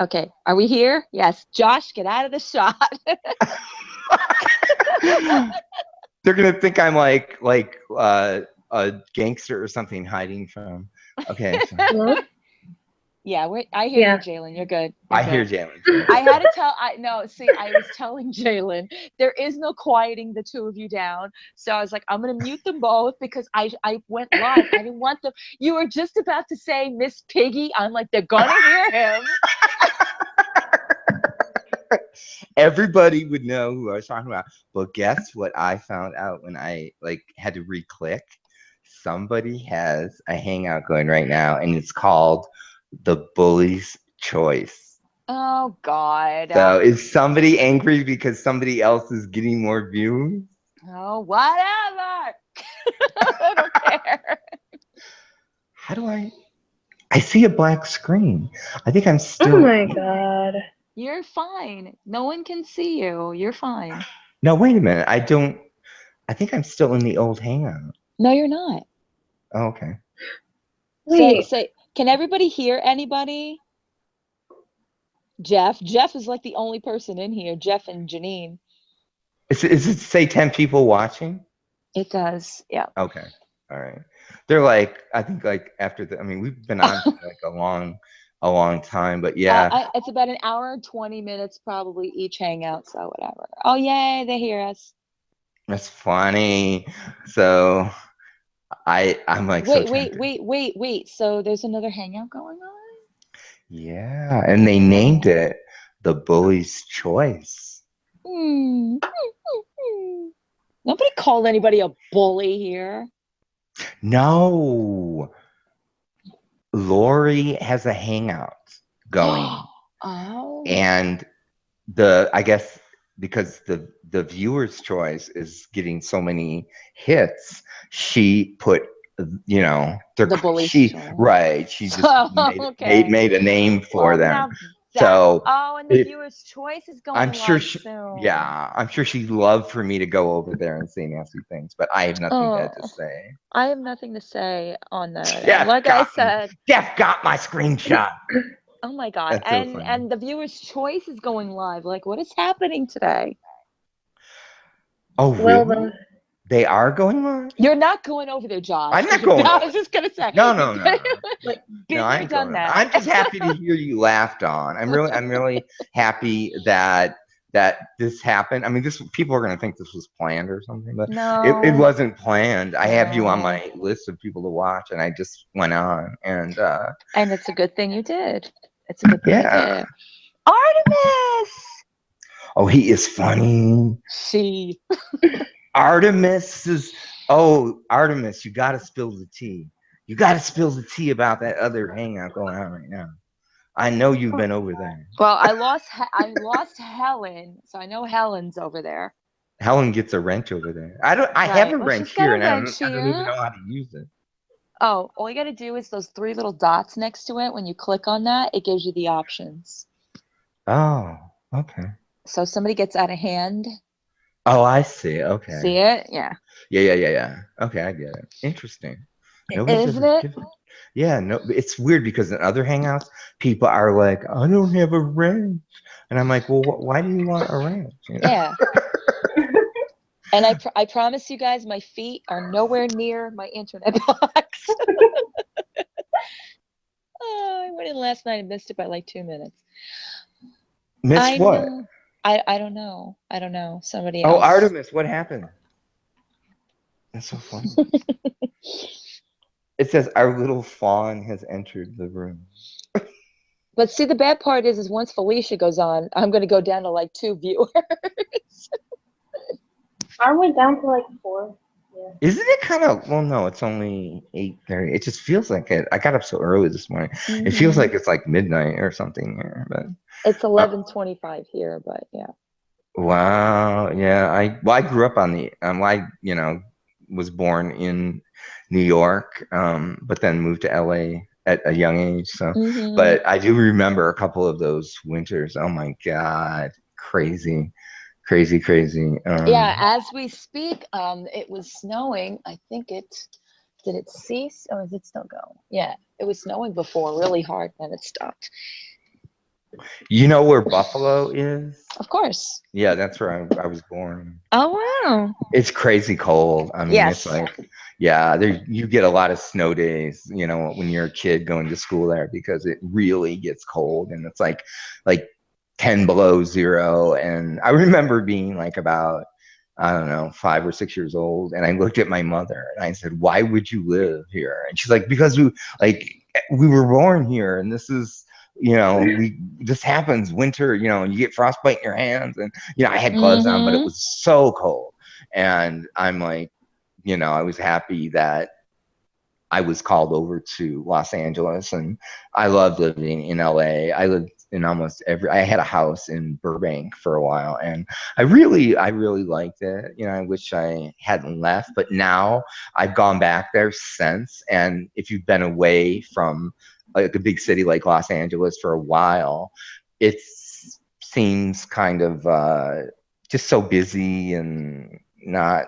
Okay, are we here? Yes. Josh, get out of the shot. They're gonna think I'm a gangster or something hiding from. Okay, so Hello? Yeah, I hear you, Yeah. Jalen. You're good. You're I hear good. Jalen too. I had to tell. I no. See, I was telling Jalen there is no quieting the two of you down. So I was like, I'm gonna mute them both because I went live. I didn't want them. You were just about to say Miss Piggy. I'm like, they're gonna hear him. Everybody would know who I was talking about. But guess what I found out when I had to re-click? Somebody has a hangout going right now, and it's called the Bully's Choice. Oh God. So is somebody angry because somebody else is getting more views? Oh, whatever. I don't care. How do I see a black screen. I think I'm Oh still. my god. You're fine. No one can see you. You're fine. No, wait a minute. I don't. I think I'm still in the old hangout. No, you're not. Oh, okay. Wait. Say, can everybody hear anybody? Jeff. Jeff is like the only person in here. Jeff and Janine. Is it say 10 people watching? It does. Yeah. Okay. All right. They're I think after I mean, we've been on for a long time, but yeah. It's about an hour and 20 minutes probably each hangout, so whatever. Oh, yay, they hear us. That's funny. So I'm so tempted. Wait. So there's another hangout going on? Yeah, and they named it the Bully's Choice. Hmm. Nobody called anybody a bully here. No. Lori has a hangout going. Oh. And I guess because the viewer's choice is getting so many hits, she put The bully's choice. right. She just Okay. made a name for them. Now So and the viewer's choice is going I'm sure live soon. yeah, I'm sure she'd love for me to go over there and say nasty things, but I have nothing bad to say. I have nothing to say on that. Jeff got my screenshot. Oh my God. That's so funny. And the viewer's choice is going live. Like, what is happening today? Oh, Well, really? They are going live? You're not going over there, Josh. I'm not going I was just gonna say. No. Like, No, been I there, ain't done going that. I'm just happy to hear you laughed on. I'm really happy that this happened. I mean, people are going to think this was planned or something, but No. it wasn't planned. I have you on No. my list of people to watch, and I just went on, and it's a good thing you did. It's a good thing you yeah. did. Artemis. Oh, he is funny. Artemis, you got to spill the tea. You got to spill the tea about that other hangout going on right now. I know you've been over there. Well, I lost Helen, so I know Helen's over there. Helen gets a wrench over there. I have a wrench here, and I don't even know how to use it. Oh, all you got to do is those 3 little dots next to it. When you click on that, it gives you the options. Oh, okay. So somebody gets out of hand. Oh, I see. Okay. See it? Yeah. Yeah. Okay, I get it. Interesting. Isn't it? Yeah, no, it's weird because in other hangouts, people are like, I don't have a wrench. And I'm like, well, why do you want a wrench? You know? Yeah. And I promise you guys, my feet are nowhere near my internet box. Oh, I went in last night and missed it by like 2 minutes. Miss what? Know. I don't know. I don't know. Somebody else. Oh, else. Artemis, what happened? That's so funny. It says our little fawn has entered the room. But see, the bad part is once Felicia goes on, I'm going to go down to like 2 viewers. I went down to like 4. Yeah. Isn't it kind of? Well, no, it's only 8:30. It just feels like it. I got up so early this morning. Mm-hmm. It feels like it's like midnight or something here, but it's 11:25 here. But yeah. Wow. Yeah. I grew up on the. I was born in New York, but then moved to LA at a young age. So, but I do remember a couple of those winters. Oh my God, crazy. Yeah, as we speak, it was snowing. I think did it cease or is it still going? Yeah, it was snowing before really hard, then it stopped. You know where Buffalo is? Of course. Yeah, that's where I was born. Oh wow. It's crazy cold. I mean, it's Yes. like, yeah, there you get a lot of snow days, when you're a kid going to school there because it really gets cold and it's like 10 below zero. And I remember being like about, I don't know, 5 or 6 years old, and I looked at my mother and I said, "Why would you live here?" And she's like, "Because we were born here, and this is." We this happens winter, and you get frostbite in your hands, and I had gloves on, but it Mm-hmm. was so cold. And I'm like, I was happy that I was called over to Los Angeles, and I loved living in LA. I lived in almost every. I had a house in Burbank for a while, and I really liked it. I wish I hadn't left, but now I've gone back there since. And if you've been away from like a big city like Los Angeles for a while, it seems kind of just so busy and not,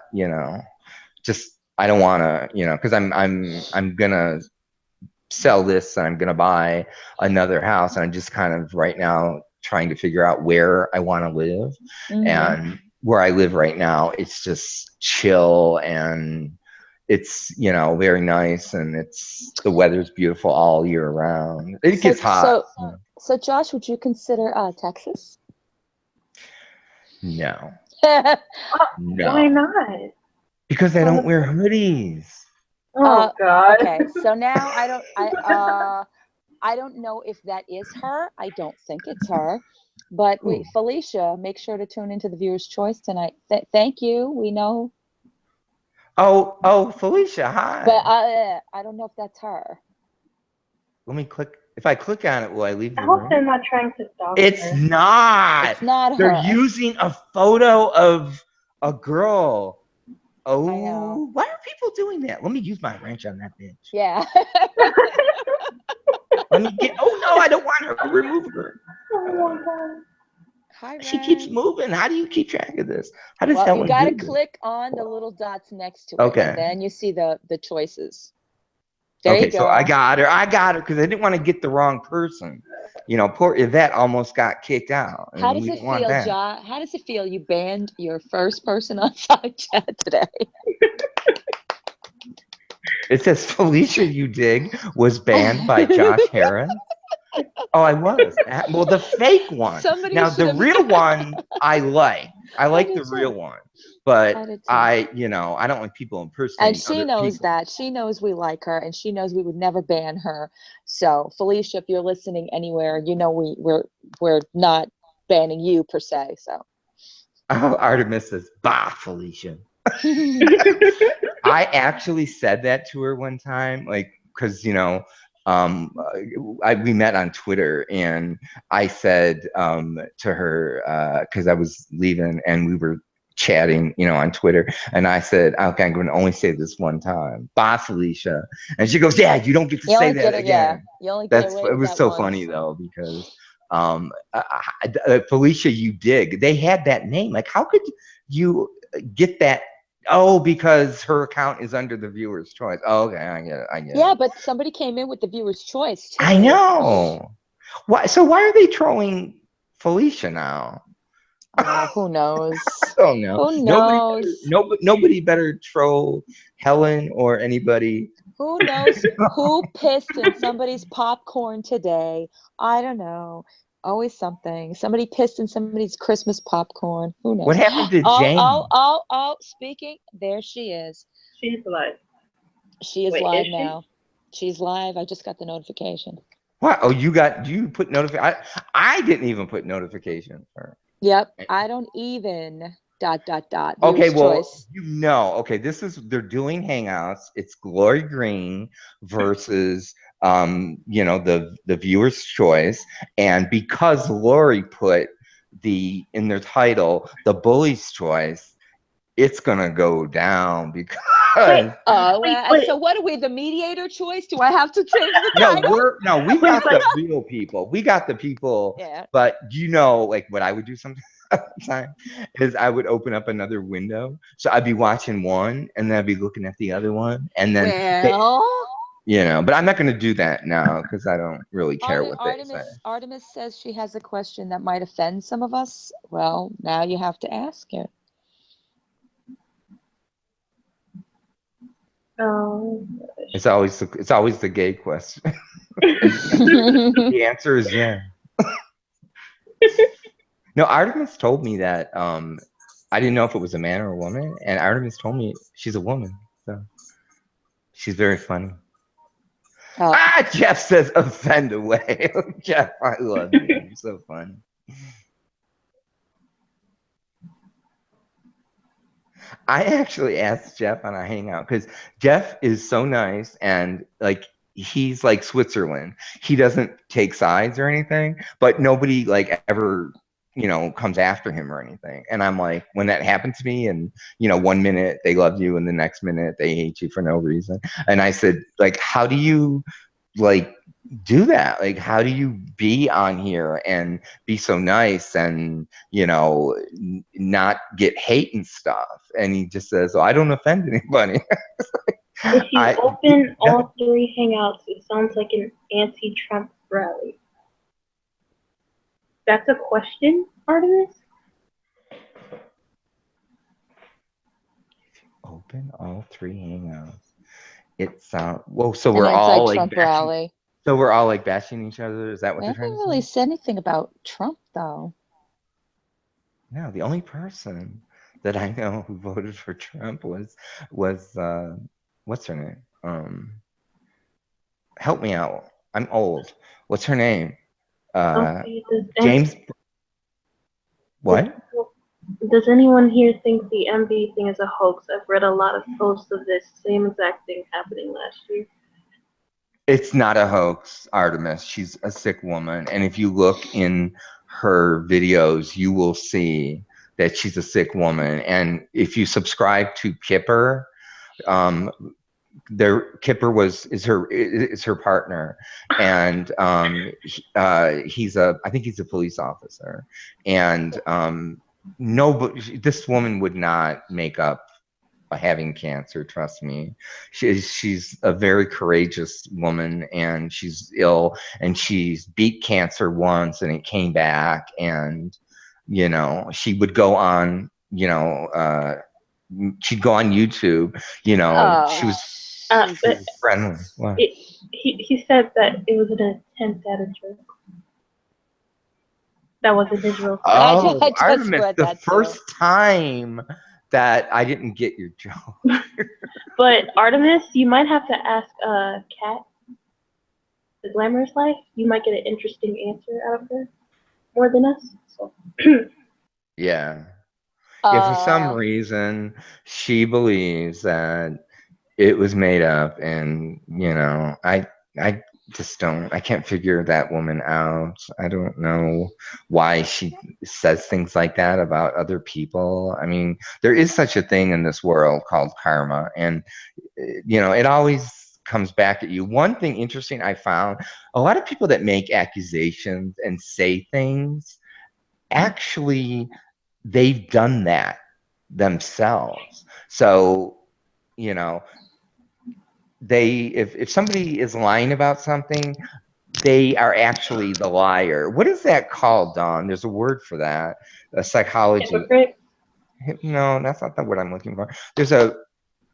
just I don't want to, because I'm gonna sell this and I'm gonna buy another house, and I'm just kind of right now trying to figure out where I want to live. Mm-hmm. And where I live right now, it's just chill, and it's very nice, and the weather's beautiful all year round. It So gets hot. so so Josh, would you consider Texas? No, Why no, not? because I What don't was wear it? hoodies. Oh God. okay. So now I don't know if that is her. I don't think it's her. But Ooh. Felicia, make sure to tune into the viewer's choice tonight. Thank you. We know, Oh, Felicia, but hi. I don't know if that's her. Let me click. If I click on it, will I leave I the hope they're room? not trying to stalk It's her. not. It's not They're her. using a photo of a girl. I know. Oh, why are people doing that? Let me use my wrench on that bitch. Yeah. Let me get. Oh no, I don't want her. Remove her. Oh my God. Hi, She keeps Ren. moving. How do you keep track of this? How does Well, you Helen got to do this? click on the little dots next to it, and Okay. then you see the choices. There you Okay, so I go. got her. I got her because I didn't want to get the wrong person. Poor Yvette almost got kicked out, How and does we it don't want feel, that. Ja? How does it feel? You banned your first person on side chat today. It says Felicia You Dig was banned by Josh Harris. Oh, I was. Well, the fake one. Somebody Now, should the have. real one I like. I I like did the real too. one, but I did too. I don't like people And impersonating she other knows people. that. She knows we like her, and she knows we would never ban her. So, Felicia, if you're listening anywhere, you know we're not banning you per se. So, Oh, Artemis says, "Bah, Felicia." I actually said that to her one time, like, because um, we met on Twitter, and I said to her because I was leaving, and we were chatting, on Twitter, and I said, "Okay, I'm going to only say this one time, bye, Felicia," and she goes, "Yeah, you don't get to you say only that get it. Yeah, again." you only get away It with was that so funny once. though because Felicia, you dig. They had that name. Like, how could you get that? Oh, because her account is under the viewer's choice. Oh, okay, I get it. I get Yeah, it. but somebody came in with the viewer's choice I too. know. Why? So why are they trolling Felicia now? Oh, who knows? I don't know. Who knows? Nobody better troll Helen or anybody. Who knows who pissed in somebody's popcorn today? I don't know. Always something. Somebody pissed in somebody's Christmas popcorn. Who knows? What happened to Oh, oh, Jane? oh, oh. Speaking, there she is. She's like, She is wait, is live she? now. She's live. I just got the notification. What? Oh, you put notification. I didn't even put notification for. Yep. I don't even dot dot dot. Okay, Viewer's well, choice. okay, they're doing Hangouts. It's Glory Green versus the viewer's choice. And because Lori put in their title, the bully's choice, it's gonna go down Wait, because Oh, wait, well, wait, so what are we, the mediator choice? Do I have to change the no, title? we wait, got but the real people. We got the people, Yeah. but like what I would do sometimes is I would open up another window. So I'd be watching one and then I'd be looking at the other one. And then they Well. But I'm not going to do that now because I don't really care what they say. Artemis says she has a question that might offend some of us. Well, now you have to ask it. Oh. It's always the gay question. The answer is yeah. No, Artemis told me that I didn't know if it was a man or a woman, and Artemis told me she's a woman. So she's very funny. Oh, Jeff says offend away. Jeff, I love you. You're so funny. I actually asked Jeff on a hangout because Jeff is so nice and like he's like Switzerland. He doesn't take sides or anything, but nobody like ever, comes after him or anything. And I'm like, when that happened to me, and 1 minute they love you and the next minute they hate you for no reason. And I said, like, how do you like do that? Like, how do you be on here and be so nice and not get hate and stuff? And he just says, "Oh, I don't offend anybody." If you I open that, all three hangouts, it sounds like an anti-Trump rally. That's a question, Artemis? open all three hangouts. It sounds well. So an we're all like anti-Trump bashing. rally. So we're all like bashing each other. Is that what We they're trying haven't to really say? said anything about Trump, though. No, the only person that I know who voted for Trump was what's her name? Help me out. I'm old. What's her name? Okay, James. does, What? does anyone here think the MB thing is a hoax? I've read a lot of posts of this same exact thing happening last year. It's not a hoax, Artemis. She's a sick woman, and if you look in her videos, you will see that she's a sick woman. And if you subscribe to Kipper, um, Kipper is her partner, and I think he's a police officer, and no, but this woman would not make up having cancer. Trust me, she's a very courageous woman, and she's ill, and she's beat cancer once, and it came back, and she would go on, she'd go on YouTube. She Oh, was But friendly. What? he said that it was an attempt at a joke. That wasn't his real question. Oh, I just Artemis, read the that too. first time that I didn't get your joke. But Artemis, you might have to ask Kat, the glamorous life. You might get an interesting answer out of her more than us. So Yeah. Yeah, for some Uh, reason, she believes that it was made up, and I just don't. I can't figure that woman out. I don't know why she says things like that about other people. I mean, there is such a thing in this world called karma, and it always comes back at you. One thing interesting I found: a lot of people that make accusations and say things, actually, they've done that themselves. So, you know, if somebody is lying about something, they are actually the liar. What is that called, Dawn? There's a word for that. A psychology. hypocrite. No, that's not the word I'm looking for. There's a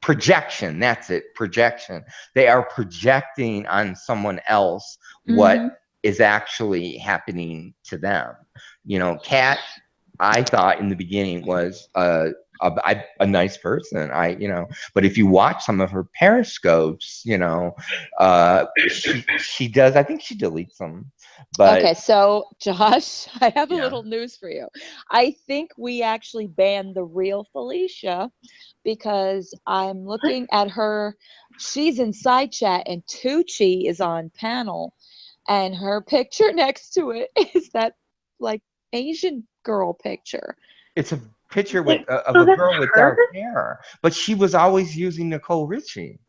projection. That's it. Projection. They are projecting on someone else what mm-hmm. is actually happening to them. Kat, I thought in the beginning was a nice person. But if you watch some of her periscopes, she does. I think she deletes them. But Okay, so Josh, I have a yeah, little news for you. I think we actually banned the real Felicia because I'm looking at her. She's in side chat and Tucci is on panel, and her picture next to it is that like Asian girl picture. it's a picture Wait, of so a that's girl with her? dark hair. But she was always using Nicole Richie.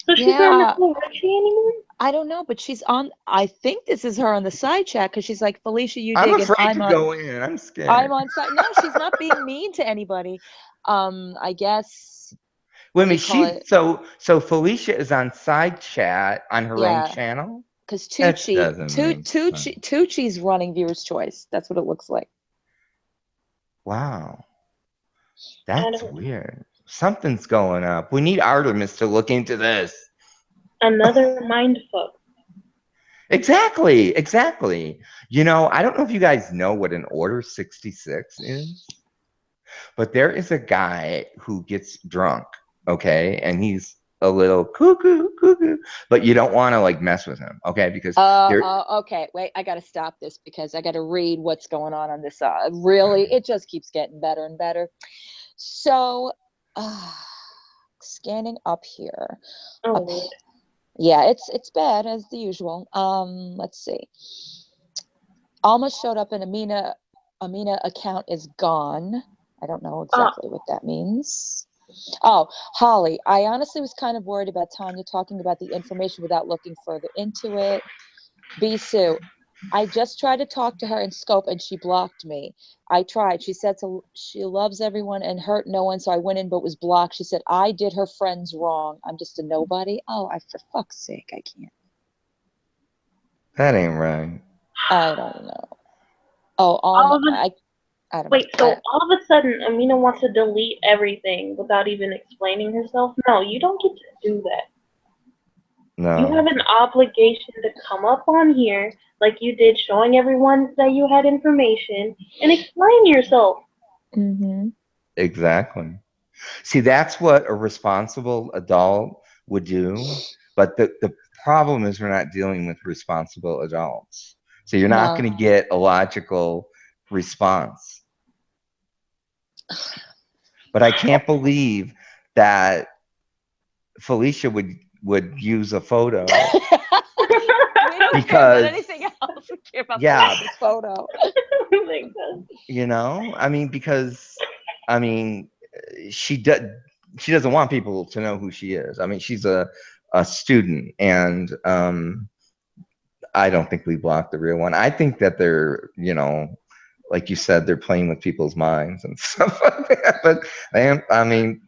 So she's not Yeah, Nicole Richie anymore? I don't know, but she's on. I think this is her on the side chat because she's like, Felicia, you I'm dig, and afraid to go in. I'm I'm scared. on side. No, she's not being mean to anybody. I guess Wait a What do minute, you call she it? so Felicia is on side chat on her own Yeah, channel? because That doesn't make sense. Tucci's running viewers' choice. That's what it looks like. Wow, I that's don't. weird. Something's going up. We need Artemis to look into this. Another mind fuck. Exactly, exactly. I don't know if you guys know what an Order 66 is, but there is a guy who gets drunk, okay? And he's a little cuckoo, cuckoo, but you don't want to like mess with him, okay? Because there, Okay. Wait, I got to stop this because I got to read what's going on this. Really, it just keeps getting better and better. So, uh, scanning up here. Oh Up, Lord. yeah, it's bad as the usual. Let's see. Almost showed up in Amina account is gone. I don't know Ah, exactly what that means. Oh, Holly, I honestly was kind of worried about Tanya talking about the information without looking further into it. B Sue, I just tried to talk to her in scope and she blocked me. I tried. She said she loves everyone and hurt no one, so I went in but was blocked. She said I did her friends wrong. I'm just a nobody. Oh, I for fuck's sake, I can't. that ain't right. I don't know. Oh, all of a I don't know. wait. So all of a sudden, Amina wants to delete everything without even explaining herself. No, you don't get to do that. You have No, an obligation to come up on here like you did, showing everyone that you had information and explain yourself. Mm-hmm. exactly. See, that's what a responsible adult would do. But the problem is we're not dealing with responsible adults. So you're not No. going to get a logical response. But I can't believe that Felicia would use a photo We don't care about because anything else. We care about yeah, Felicia's photo. Like that. I mean because I mean she does she doesn't want people to know who she is. I mean she's a student and I don't think we blocked the real one. I think that they're, like you said, they're playing with people's minds and stuff like that. But I mean,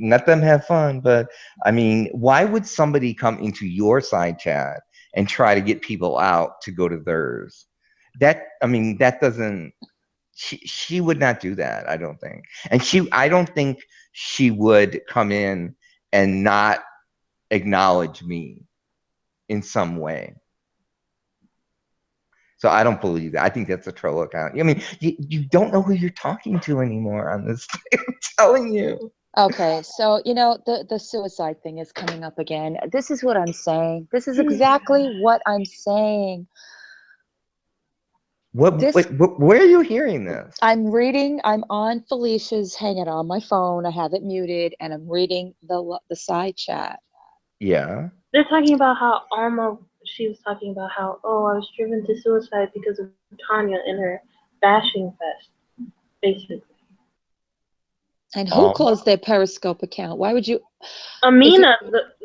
let them have fun. But I mean, why would somebody come into your side chat and try to get people out to go to theirs? I mean, that doesn't. She would not do that. I don't think. And I don't think she would come in and not acknowledge me in some way. So I don't believe that. I think that's a troll account. I mean, you don't know who you're talking to anymore on this thing. I'm telling you. Okay, so the suicide thing is coming up again. This is what I'm saying. This is exactly what I'm saying. This Where are you hearing this? I'm reading. I'm on Felicia's Hanging on my phone. I have it muted, and I'm reading the side chat. Yeah. They're talking about how Alma. She was talking about how, oh, I was driven to suicide because of Tanya in her bashing fest, basically. And who Um. closed their Periscope account? Why would you? If you Amina,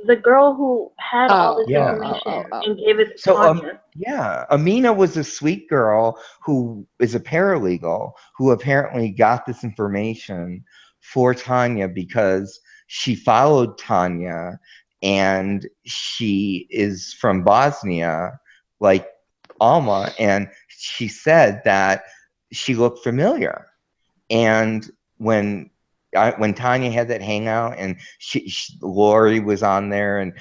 the girl who had all oh this Yeah. information oh. and gave it to So Tanya. yeah, Amina was a sweet girl who is a paralegal who apparently got this information for Tanya because she followed Tanya and she is from Bosnia, like Alma, and she said that she looked familiar. And when when Tanya had that hangout and Lori was on there and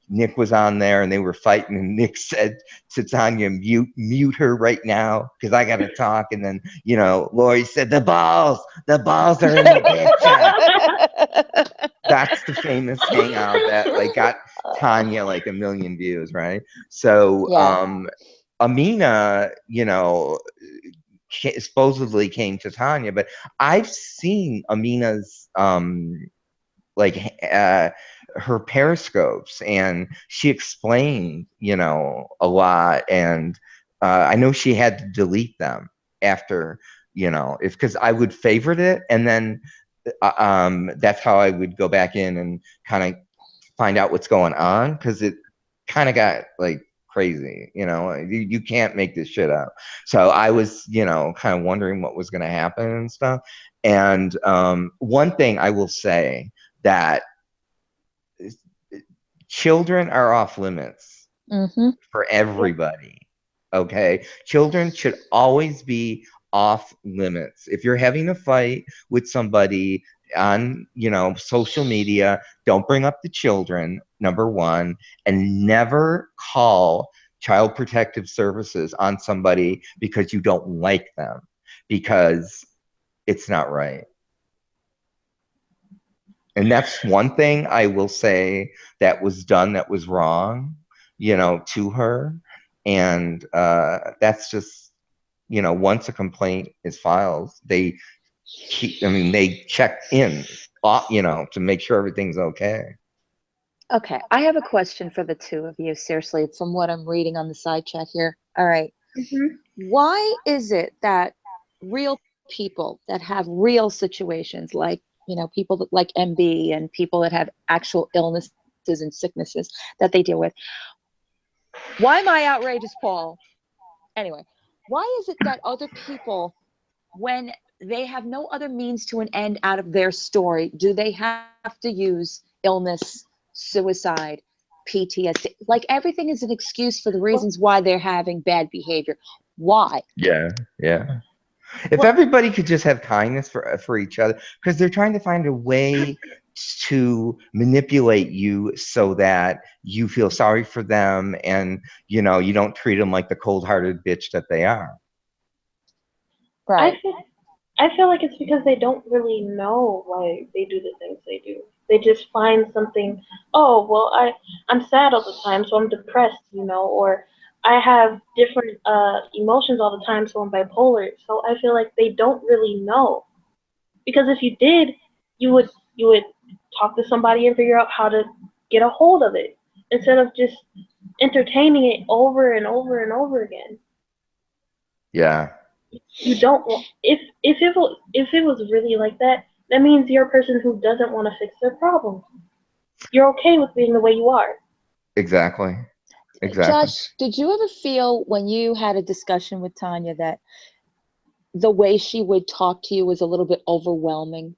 Nick was on there and they were fighting and Nick said to Tanya, mute her right now because I gotta talk. And then Lori said the balls are in the picture. That's the famous hangout that like got Tanya like a million views, right? So Yeah. Amina, supposedly came to Tanya, but I've seen Amina's like her periscopes, and she explained a lot, and I know she had to delete them after if because I would favorite it, and then that's how I would go back in and kind of find out what's going on because it kind of got like crazy. You can't make this shit up. So I was kind of wondering what was going to happen and stuff. And one thing I will say that children are off limits Mm-hmm. for Yep. everybody. Okay. Children should always be off limits. If you're having a fight with somebody on, social media, don't bring up the children, number one, and never call child protective services on somebody because you don't like them, because it's not right. And that's one thing I will say that was done that was wrong, to her. And that's just, once a complaint is filed, they check in, to make sure everything's okay. Okay, I have a question for the two of you, seriously, from what I'm reading on the side chat here. All right. Mhm. Why is it that real people that have real situations, like, people that like MB and people that have actual illnesses and sicknesses that they deal with, why my outrage is Paul? Anyway, why is it that other people, when they have no other means to an end out of their story, do they have to use illness, suicide, PTSD? Like everything is an excuse for the Well, reasons why they're having bad behavior. Why? Yeah, yeah. If well, everybody could just have kindness for each other, because they're trying to find a way to manipulate you so that you feel sorry for them, and you don't treat them like the cold-hearted bitch that they are. I Right. feel I feel like it's because they don't really know why they do the things they do. They just find something. Oh well, I'm sad all the time, so I'm depressed, or I have different emotions all the time, so I'm bipolar. So I feel like they don't really know, because if you did, you would talk to somebody and figure out how to get a hold of it instead of just entertaining it over and over and over again. Yeah, You don't want, if it was really like that, that means you're a person who doesn't want to fix their problems. You're okay with being the way you are. exactly, exactly. Josh, did you ever feel when you had a discussion with Tanya that the way she would talk to you was a little bit overwhelming?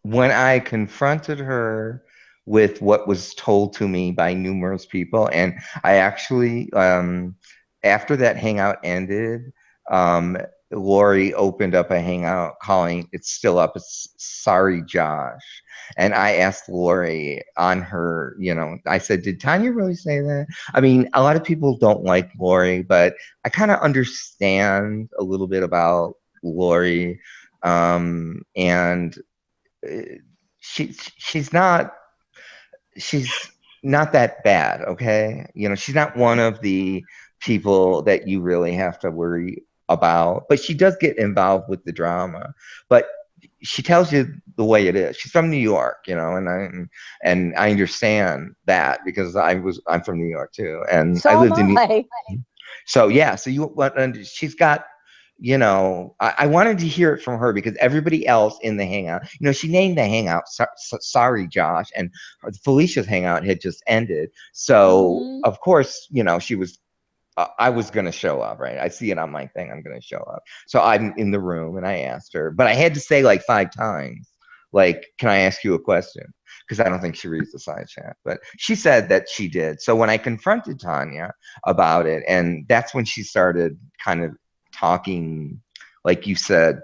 When I confronted her with what was told to me by numerous people, and I actually, after that hangout ended, um, Lori opened up a hangout calling it's still up. It's sorry, Josh. And I asked Lori on her, I said, did Tanya really say that? I mean, a lot of people don't like Lori, but I kind of understand a little bit about Lori. And she's not she's not that bad, okay? She's not one of the people that you really have to worry about, but she does get involved with the drama. But she tells you the way it is. She's from New York, and I understand that because I'm from New York too, and I So am lived in. I. So yeah, so and she's got, I wanted to hear it from her because everybody else in the hangout, she named the hangout Sorry, Josh, and Felicia's hangout had just ended. So Hmm. of course, she was. I was gonna show up, right? I see it on my thing. I'm gonna show up. So I'm in the room, and I asked her, but I had to say like 5 times, like, "Can I ask you a question?" Because I don't think she reads the side chat, but she said that she did. So when I confronted Tanya about it, and that's when she started kind of talking, like you said,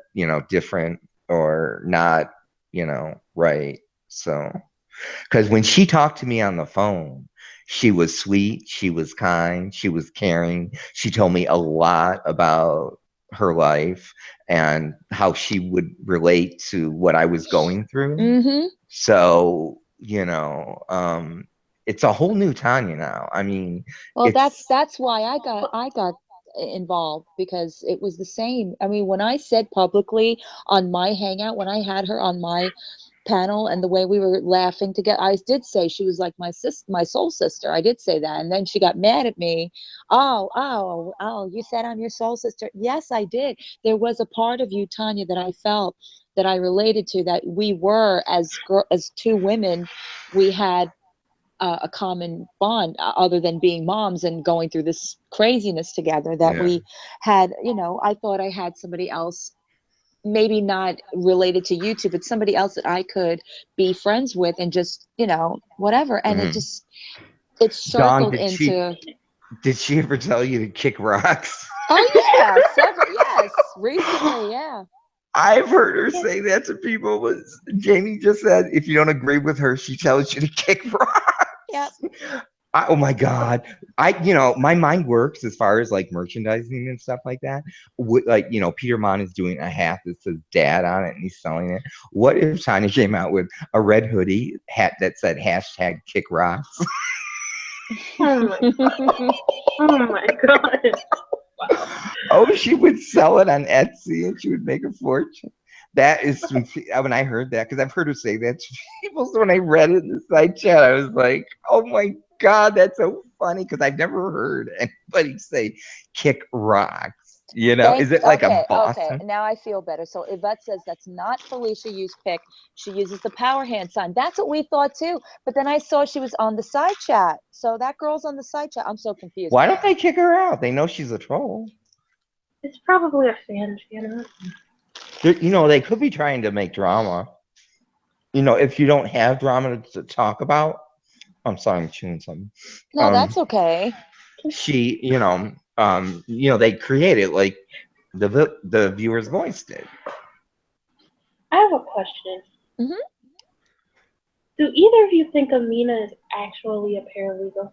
different or not, right. So because when she talked to me on the phone, she was sweet, she was kind, she was caring. She told me a lot about her life and how she would relate to what I was going through. Hmm. So, it's a whole new Tanya now. I mean, Well, it's that's why But I got involved, because it was the same. I mean, when I said publicly on my hangout, when I had her on my panel and the way we were laughing together, I did say she was like my soul sister. I did say that. And then she got mad at me. Oh, you said I'm your soul sister. Yes, I did. There was a part of you, Tanya, that I felt, that I related to, that we were as two women, we had a common bond, other than being moms and going through this craziness together, that yeah, we had. I thought I had somebody else maybe not related to YouTube, but somebody else that I could be friends with and just, whatever. And Hmm. it Dawn, circled did she into, did she ever tell you to kick rocks? oh yeah, several, yes, recently, yeah. I've heard her Yes. say that to people. Was Jamie just said if you don't agree with her, she tells you to kick Yep. rocks. Oh my God. My mind works as far as like merchandising and stuff like that. Like, Peter Mon is doing a hat that says dad on it and he's selling it. What if Tanya came out with a red hoodie hat that said hashtag kick rocks? Oh my oh my god. Wow. Oh, she would sell it on Etsy and she would make a fortune. That is when I heard that, because I've heard her say that to people. So when I read it in the side chat, I was like, oh my God, that's so funny because I've never heard anybody say kick rocks. Thank Is it like a okay, okay. Boston? Now I feel better. So Yvette says that's not Felicia use pick. She uses the power hand sign. That's what we thought too. But then I saw she was on the side chat. So that girl's on the side chat. I'm so confused. Why don't they kick her out? They know she's a troll. It's probably a fan channel. They could be trying to make drama. If you don't have drama to talk about, I'm sorry, I'm chewing something. No, Um, that's okay. she, they created like the viewer's voice did. I have a question. Hmm. Do either of you think Amina is actually a paralegal?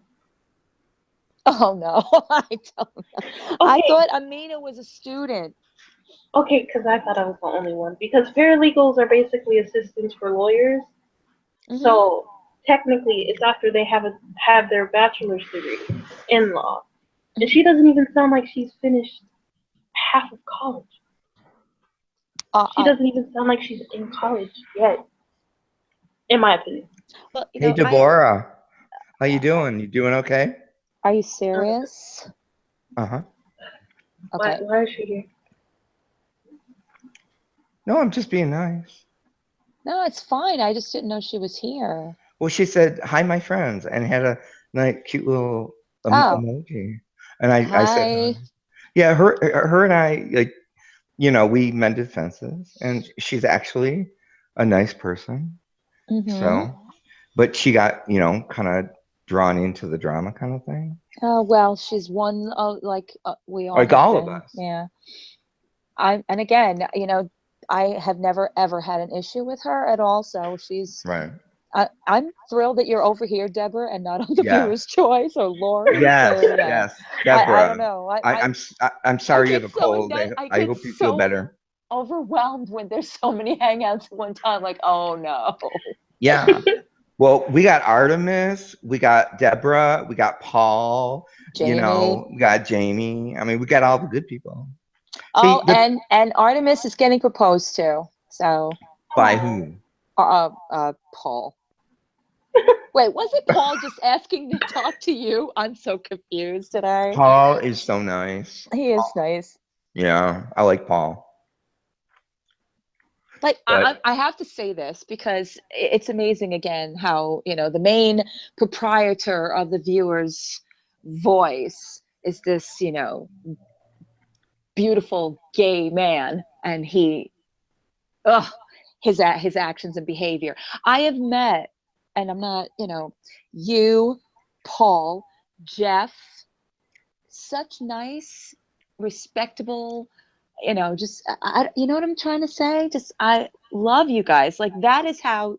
Oh no, I don't know. I Okay, thought Amina was a student. okay, because I thought I was the only one. Because paralegals are basically assistants for lawyers. Hmm. So technically, it's after they have their bachelor's degree in law, and she doesn't even sound like she's finished half of college. Uh, She uh, doesn't even sound like she's in college yet, in my opinion. well, Hey, Deborah, how you doing? You doing okay? are you Uh, serious? Uh-huh. why, Okay. why is she here? No, I'm just being nice. No, it's fine. I just didn't know she was here. Well, she said hi, my friends, and had a nice, cute little Oh, emoji, and I said hi. hi. Yeah, her and I we mended fences, and she's actually a nice person. Mm-hmm. So, but she got kind of drawn into the drama kind of thing, Oh, well, she's one of like we all like have all of been. us. Yeah. And again, I have never ever had an issue with her at all. So Right. I'm thrilled that you're over here, Deborah, and not on the Yes. viewer's choice or Lori's Yes. or Yes. I don't Deborah, know. I'm I sorry you have get a so cold. I I get hope you feel so better. overwhelmed when there's so many hangouts at one time. Like, oh no. Yeah. Well, we got Artemis, we got Deborah, we got Paul, Jamie. we got Jamie. I mean, we got all the good people. Oh, See, and Artemis is getting proposed to. So, by Oh, who? Paul. Wait, was it Paul just asking to talk to you? I'm so confused today. Paul is so nice. He is nice. Yeah, I like Paul. Like But I have to say this because it's amazing again how the main proprietor of the viewer's voice is this beautiful gay man, and ugh, his actions and behavior. I have met, and I'm not you, Paul, Jeff, such nice, respectable, just you know what I'm trying to say? Just I love you guys. Like that is how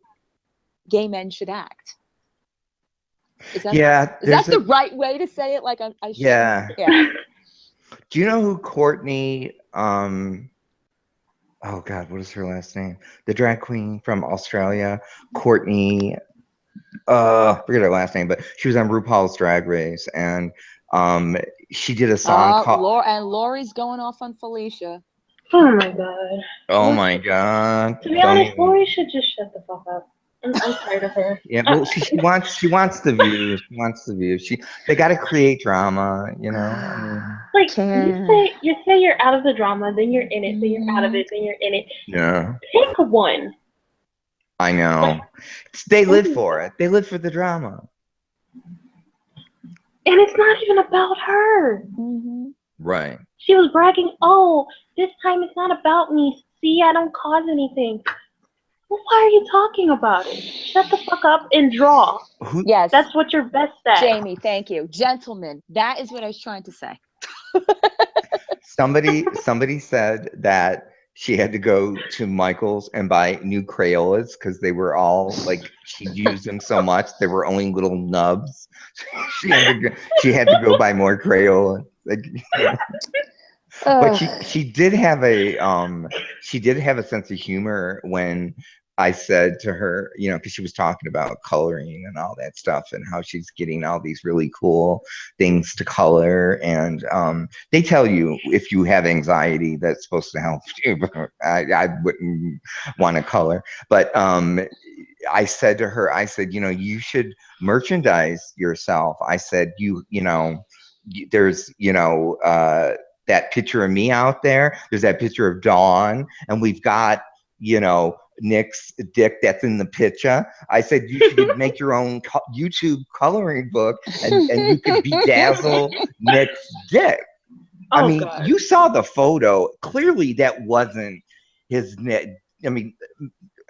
gay men should act. Is that yeah, is that the right way to say it? Like I shouldn't. yeah. Yeah. Do you know who Courtney oh God, what is her last name? The drag queen from Australia, Courtney forget her last name, but she was on RuPaul's Drag Race, and um she did a song called Laura and Lori's going off on Felicia. oh my god. Oh Lori, my God, to be don't honest, even. Lori should just shut the fuck up. I'm tired of her. Yeah, well, she wants the views. She wants the views. They got to create drama, I mean, Like Care. you say you're out of the drama, then you're in it, then you're out of Hmm. it, then you're in it. yeah, Pick one. I Like, know. They oh live my for god. it. They live for the drama. And it's not even about her. Hmm. Right. She was bragging, oh, this time it's not about me see, I don't cause anything. Well, why are you talking about it? Shut the fuck up and draw. Who Yes, That's what you're best at. Jamie, thank you. Gentlemen, that is what I was trying to say. somebody said that she had to go to Michael's and buy new Crayolas because they were all like she'd used them so much they were only little nubs. She had to go buy more Crayolas. Like, but she did have a sense of humor when I said to her, because she was talking about coloring and all that stuff and how she's getting all these really cool things to color. And they tell you if you have anxiety, that's supposed to help you. I wouldn't want to color. But I said to her, I said, you should merchandise yourself. I said, there's, that picture of me out there. There's that picture of Dawn, and we've got, Nick's dick that's in the picture. I said you should make your own YouTube coloring book, and you could bedazzle Nick's dick. I Oh mean, god. you saw the photo. Clearly, that wasn't his neck. I mean,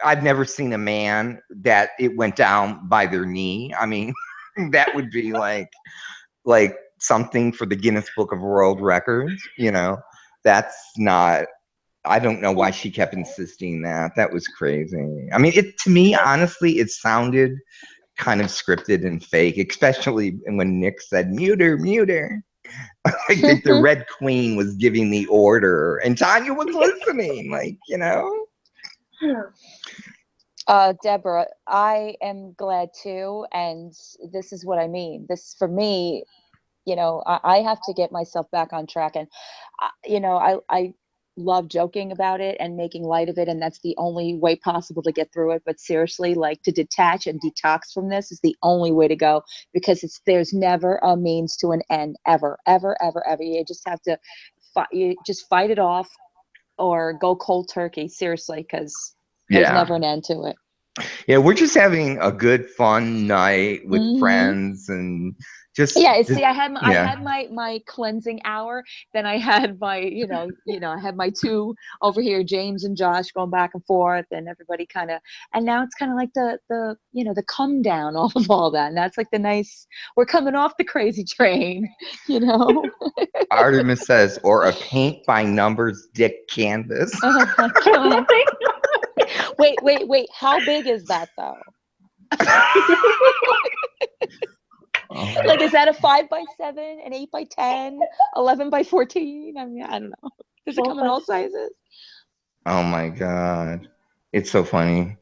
I've never seen a man that it went down by their knee. I mean, that would be like something for the Guinness Book of World Records. That's not. I don't know why she kept insisting that. That was crazy. I mean, to me, honestly, it sounded kind of scripted and fake, especially when Nick said, "Mute her, mute her." I think the Red Queen was giving the order, and Tanya was listening. Deborah, I am glad too, and this is what I mean. This for me, I have to get myself back on track, and I love joking about it and making light of it, and that's the only way possible to get through it. But seriously, like, to detach and detox from this is the only way to go, because there's never a means to an end, ever, ever, ever, ever. You just have to you just fight it off or go cold turkey, seriously, because there's Yeah. never an end to it. Yeah, we're just having a good, fun night with friends and just. Yeah, see, I had my cleansing hour. Then I had my, I had my two over here, James and Josh, going back and forth, and everybody and now it's kind of like the come down off of all that, and that's like the nice. We're coming off the crazy train, Artemis says, or a paint by numbers dick canvas. Oh my god! Wait! How big is that though? Like, is that a 5x7, an 8x10, 11x14? I mean, I don't know. Does it come in all sizes? Oh my god, it's so funny.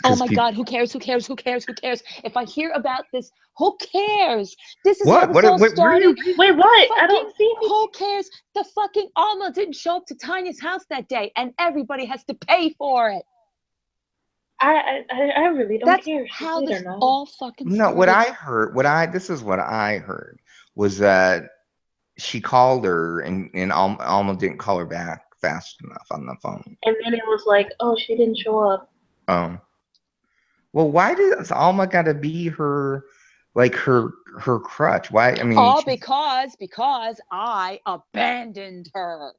Oh my god, who cares? Who cares? Who cares? Who cares? If I hear about this, who cares? This is how this all started. Wait, what? I don't see anything. Who cares? The fucking Alma didn't show up to Tanya's house that day, and everybody has to pay for it. I really don't care. That's how this all fucking started. No, this is what I heard was that she called her and Alma didn't call her back fast enough on the phone. And then it was like, oh, she didn't show up. Oh. Well, why does Alma gotta be her crutch? Why? I mean, because I abandoned her.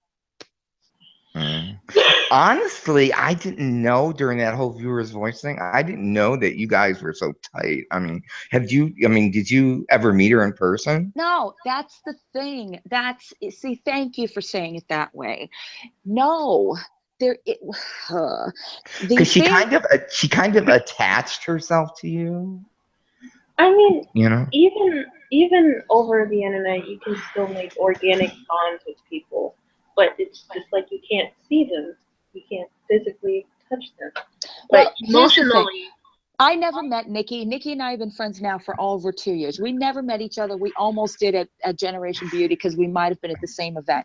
Honestly, I didn't know during that whole viewer's voice thing. I didn't know that you guys were so tight. I mean, did you ever meet her in person? No, that's the thing. See, thank you for saying it that way. No, because she kind of attached herself to you. I mean, even over the internet, you can still make organic bonds with people, but it's just like you can't see them, you can't physically touch them. But emotionally, I never met Nikki. Nikki and I have been friends now for over 2 years. We never met each other. We almost did at Generation Beauty because we might have been at the same event.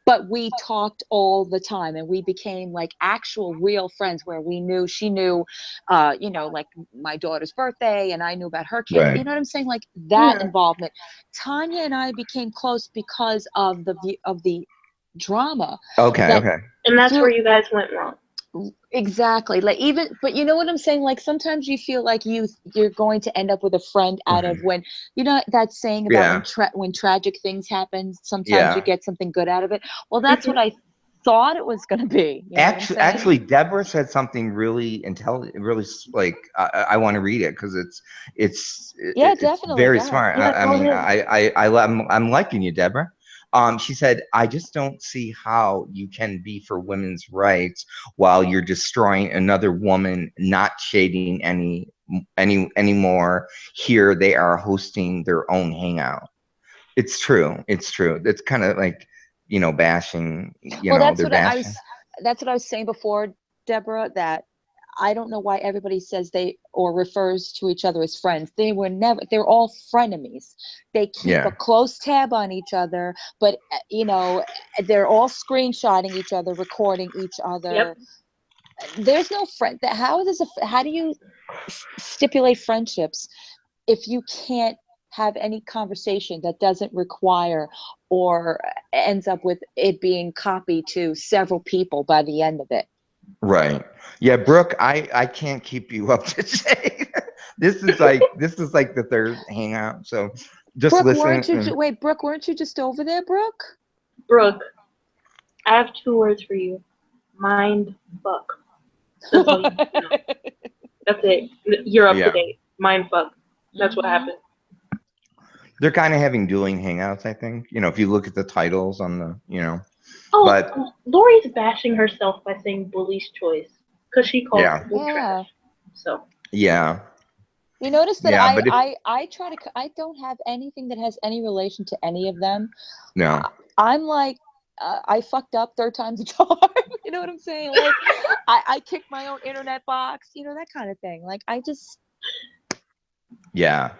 But we talked all the time, and we became like actual real friends where she knew, like my daughter's birthday, and I knew about her kid. Right. You know what I'm saying? Like that involvement. Tanya and I became close because of the drama. Okay. And that's where you guys went wrong. Exactly. But you know what I'm saying? Like sometimes you feel like you're going to end up with a friend out of when, that saying about when tragic things happen, sometimes you get something good out of it. Well, that's what I thought it was going to be. You know what I'm saying? Actually, Deborah said something really intelligent, really like I want to read it because Yeah, it's definitely. very Go ahead. smart. Yeah, I go mean, ahead. I'm liking you, Deborah. She said, I just don't see how you can be for women's rights while you're destroying another woman, not shading anymore. Here they are hosting their own hangout. It's true. It's true. It's kind of like, bashing, Well, they're bashing. that's what I was saying before, Deborah, that I don't know why everybody says they or refers to each other as friends. They're all frenemies. They keep a Yeah. close tab on each other, but they're all screenshotting each other, recording each Yep. other. There's no friend that how do you stipulate friendships if you can't have any conversation that doesn't require or ends up with it being copied to several people by the end of it. Right. Yeah, Brooke, I can't keep you up to date. This is like the third hangout. So just Brooke, listen. Brooke, weren't you just over there, Brooke? Brooke, I have two words for you. Mind fuck. That's all you need to know. That's it. You're up to Yeah. date. Mind fuck. That's what Hmm. happened. They're kind of having dueling hangouts, I think. If you look at the titles on Oh, but Lori's bashing herself by saying bully's choice because she calls yeah. people Yeah. trash. So Yeah. You notice that Yeah, but if I try to I don't have anything that has any relation to any of them. no. uh, I'm like, I fucked up third time's a charm. You know what I'm saying? Like, I kicked my own internet box. That kind of thing. Like, I just, Yeah.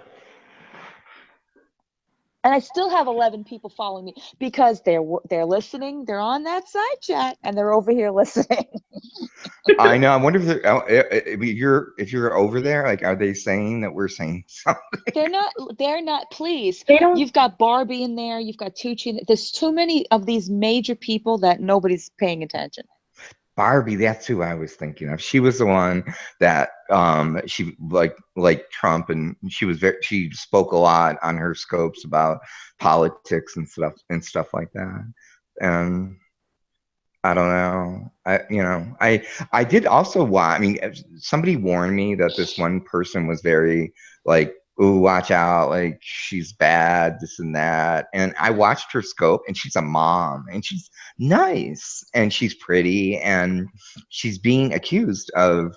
and I still have 11 people following me because they're listening. They're on that side chat and they're over here listening. I know. I wonder if if you're over there, like, are they saying that we're saying something? They're not. They're not. Please, they don't. you've got Barbie in there. You've got Tucci. There's too many of these major people that nobody's paying attention. Barbie, that's who I was thinking of. She was the one that she like Trump, and she spoke a lot on her scopes about politics and stuff like that. And I don't know. I did also watch. I mean, somebody warned me that this one person was very like, "Ooh, watch out! Like she's bad, this and that." And I watched her scope, and she's a mom, and she's nice, and she's pretty, and she's being accused of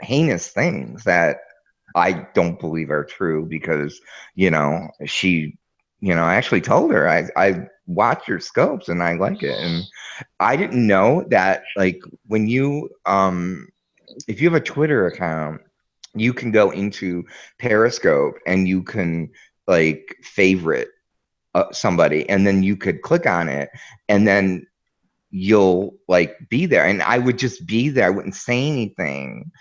heinous things that I don't believe are true because, she, I actually told her I watch your scopes and I like it. And I didn't know that like when you if you have a Twitter account, you can go into Periscope and you can like favorite somebody and then you could click on it and then you'll like be there and I would just be there. I wouldn't say anything.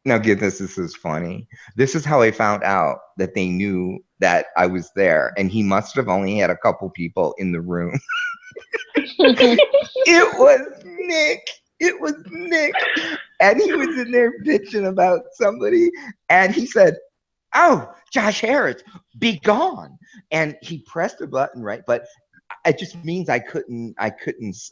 Now get this is funny. This is how I found out that they knew that I was there, and he must have only had a couple people in the room. It was Nick. It was Nick. And he was in there bitching about somebody, and he said, "Oh, Josh Harris, be gone." And he pressed the button, right? But it just means I couldn't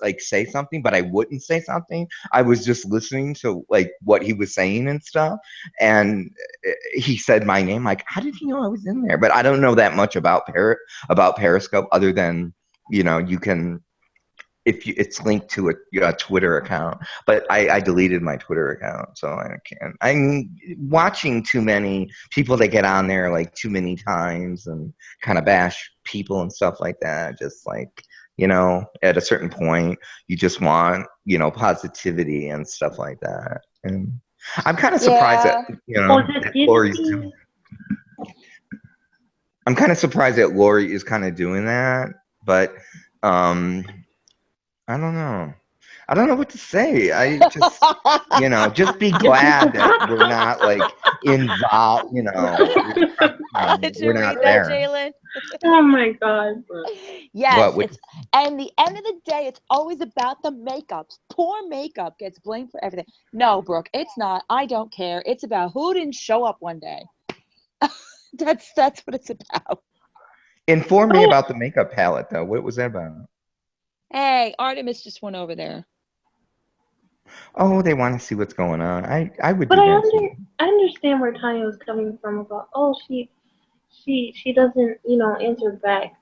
like say something, but I wouldn't say something. I was just listening to like what he was saying and stuff. And he said my name. Like, how did he know I was in there? But I don't know that much about Periscope other than you can if it's linked to a Twitter account. But I deleted my Twitter account, so I can't. I'm watching too many people that get on there like too many times and kind of bash people and stuff like that. Just like at a certain point, you just want positivity and stuff like that. And I'm kind of surprised that Yeah. Well, just that give Lori's doing. me. I'm kind of surprised that Lori is kind of doing that, but um, I don't know. I don't know what to say. I just, just be Just be glad that we're surprised. not like involved, Did we're you not read that, there. Jalen? Oh my god, bro. Yes, What with and the end of the day, it's always about the makeups. Poor makeup gets blamed for everything. No, Brooke, it's not. I don't care. It's about who didn't show up one day. That's what it's about. inform me Oh, about the makeup palette though. What was that about? Hey, Artemis just went over there. Oh, they want to see what's going on. I would But do that too. I understand where Tanya was coming from about, oh, she doesn't, answer back.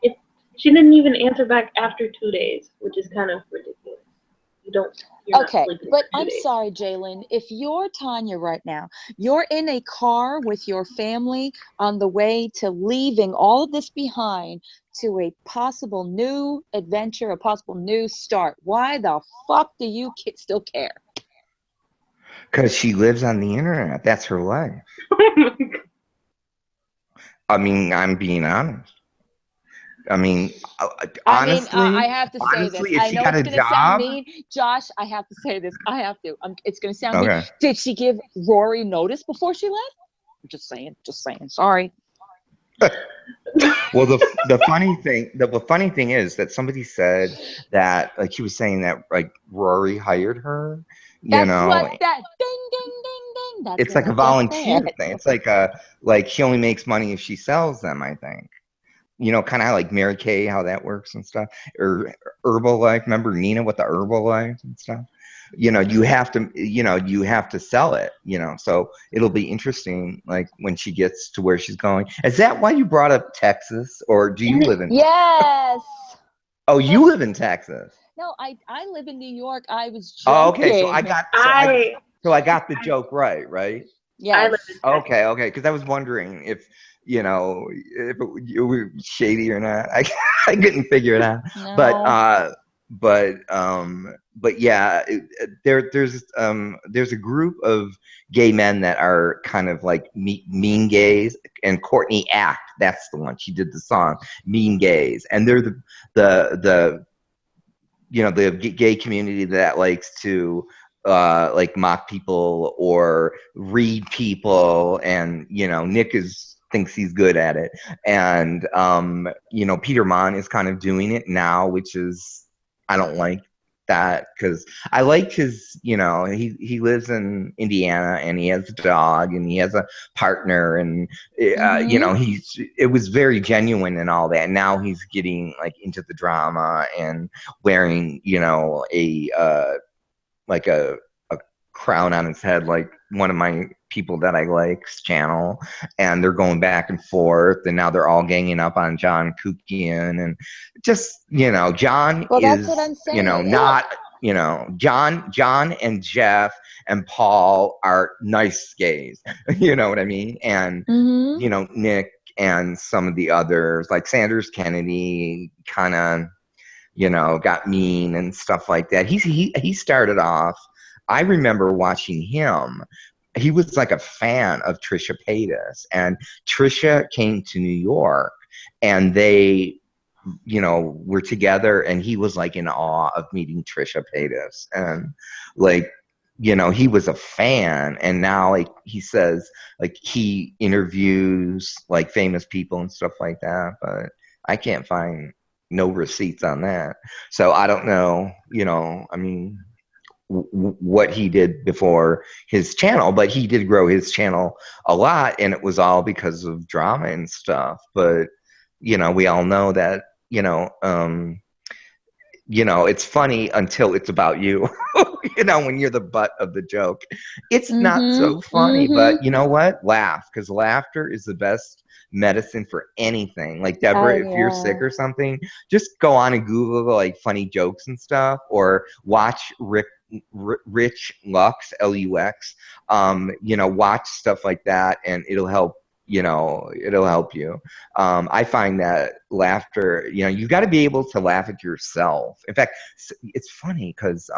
It She didn't even answer back after 2 days, which is kind of ridiculous. You're not Okay, sleeping but for two I'm days. sorry, Jalen. If you're Tanya right now, you're in a car with your family on the way to leaving all of this behind to a possible new adventure, a possible new start. Why the fuck do you still care? Because she lives on the internet. That's her life. I mean, I'm being honest. I mean, I mean, I honestly, have to say this. if I she know had it's a going to sound job, mean. Josh, I have to say this. I have to. It's going to sound mean. okay. Did she give Rory notice before she left? I'm just saying. Just saying. Sorry. Well, the funny thing is that somebody said that, like, he was saying that, like, Rory hired her. You That's what know, that ding, ding, ding, ding. That's it's what like I a just said. volunteer thing. It's like she only makes money if she sells them, I think. Kind of like Mary Kay, how that works and stuff, or Herbalife. Remember Nina with the Herbalife and stuff? You have to sell it. So it'll be interesting, like when she gets to where she's going. Is that why you brought up Texas, or do you And live in? Yes. Oh, But you live in Texas. no, I live in New York. I was Oh, okay. So I joking. got I the joke right, right? I live in Yes. Texas. Okay, okay, because I was wondering if it were shady or not. I couldn't figure it out, but No. yeah, there's a group of gay men that are kind of like mean gays, and Courtney Act, that's the one. She did the song Mean Gays, and they're the the gay community that likes to like mock people or read people, and Nick is thinks he's good at it, and Peter Mon is kind of doing it now, which is, I don't like that, because I like his, he lives in Indiana, and he has a dog, and he has a partner, and Mm-hmm. it was very genuine and all that. Now he's getting like into the drama and wearing, like a crown on his head, like one of my people that I like's channel, and they're going back and forth, and now they're all ganging up on John Kukian, and just, John Well, that's what is, I'm saying. not, John and Jeff and Paul are nice gays, you know what I mean, and Mm-hmm. Nick and some of the others, like Sanders Kennedy, kind of, got mean and stuff like that. He started off. I remember watching him. He was like a fan of Trisha Paytas, and Trisha came to New York, and they, were together, and he was like in awe of meeting Trisha Paytas, and like, he was a fan, and now, like, he says, like, he interviews like famous people and stuff like that, but I can't find no receipts on that. So I don't know, I mean, what he did before his channel, but he did grow his channel a lot, and it was all because of drama and stuff. But we all know that, it's funny until it's about you. When you're the butt of the joke, it's not Mm-hmm. so funny. Mm-hmm. But you know what? Laugh, because laughter is the best medicine for anything. Like, Oh Deborah, if you're sick yeah. or something, just go on and Google like funny jokes and stuff, or watch Rich Lux, Lux. Watch stuff like that, and it'll help. It'll help you. I find that laughter, you got to be able to laugh at yourself. In fact, it's funny because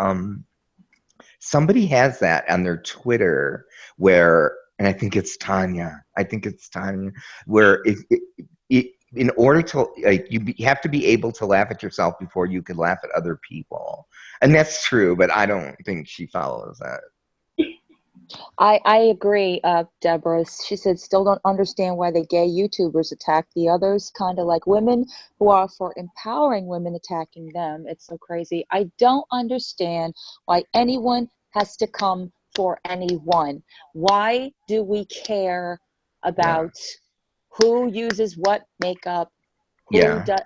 somebody has that on their Twitter, where, and I think it's Tanya. I think it's Tanya, where in order to, like, you have to be able to laugh at yourself before you can laugh at other people, and that's true. But I don't think she follows that. I agree, Deborah. She said, still don't understand why the gay YouTubers attack the others, kind of like women who are for empowering women attacking them. It's so crazy. I don't understand why anyone has to come for anyone. Why do we care Yeah, about who uses what makeup, who yeah, does?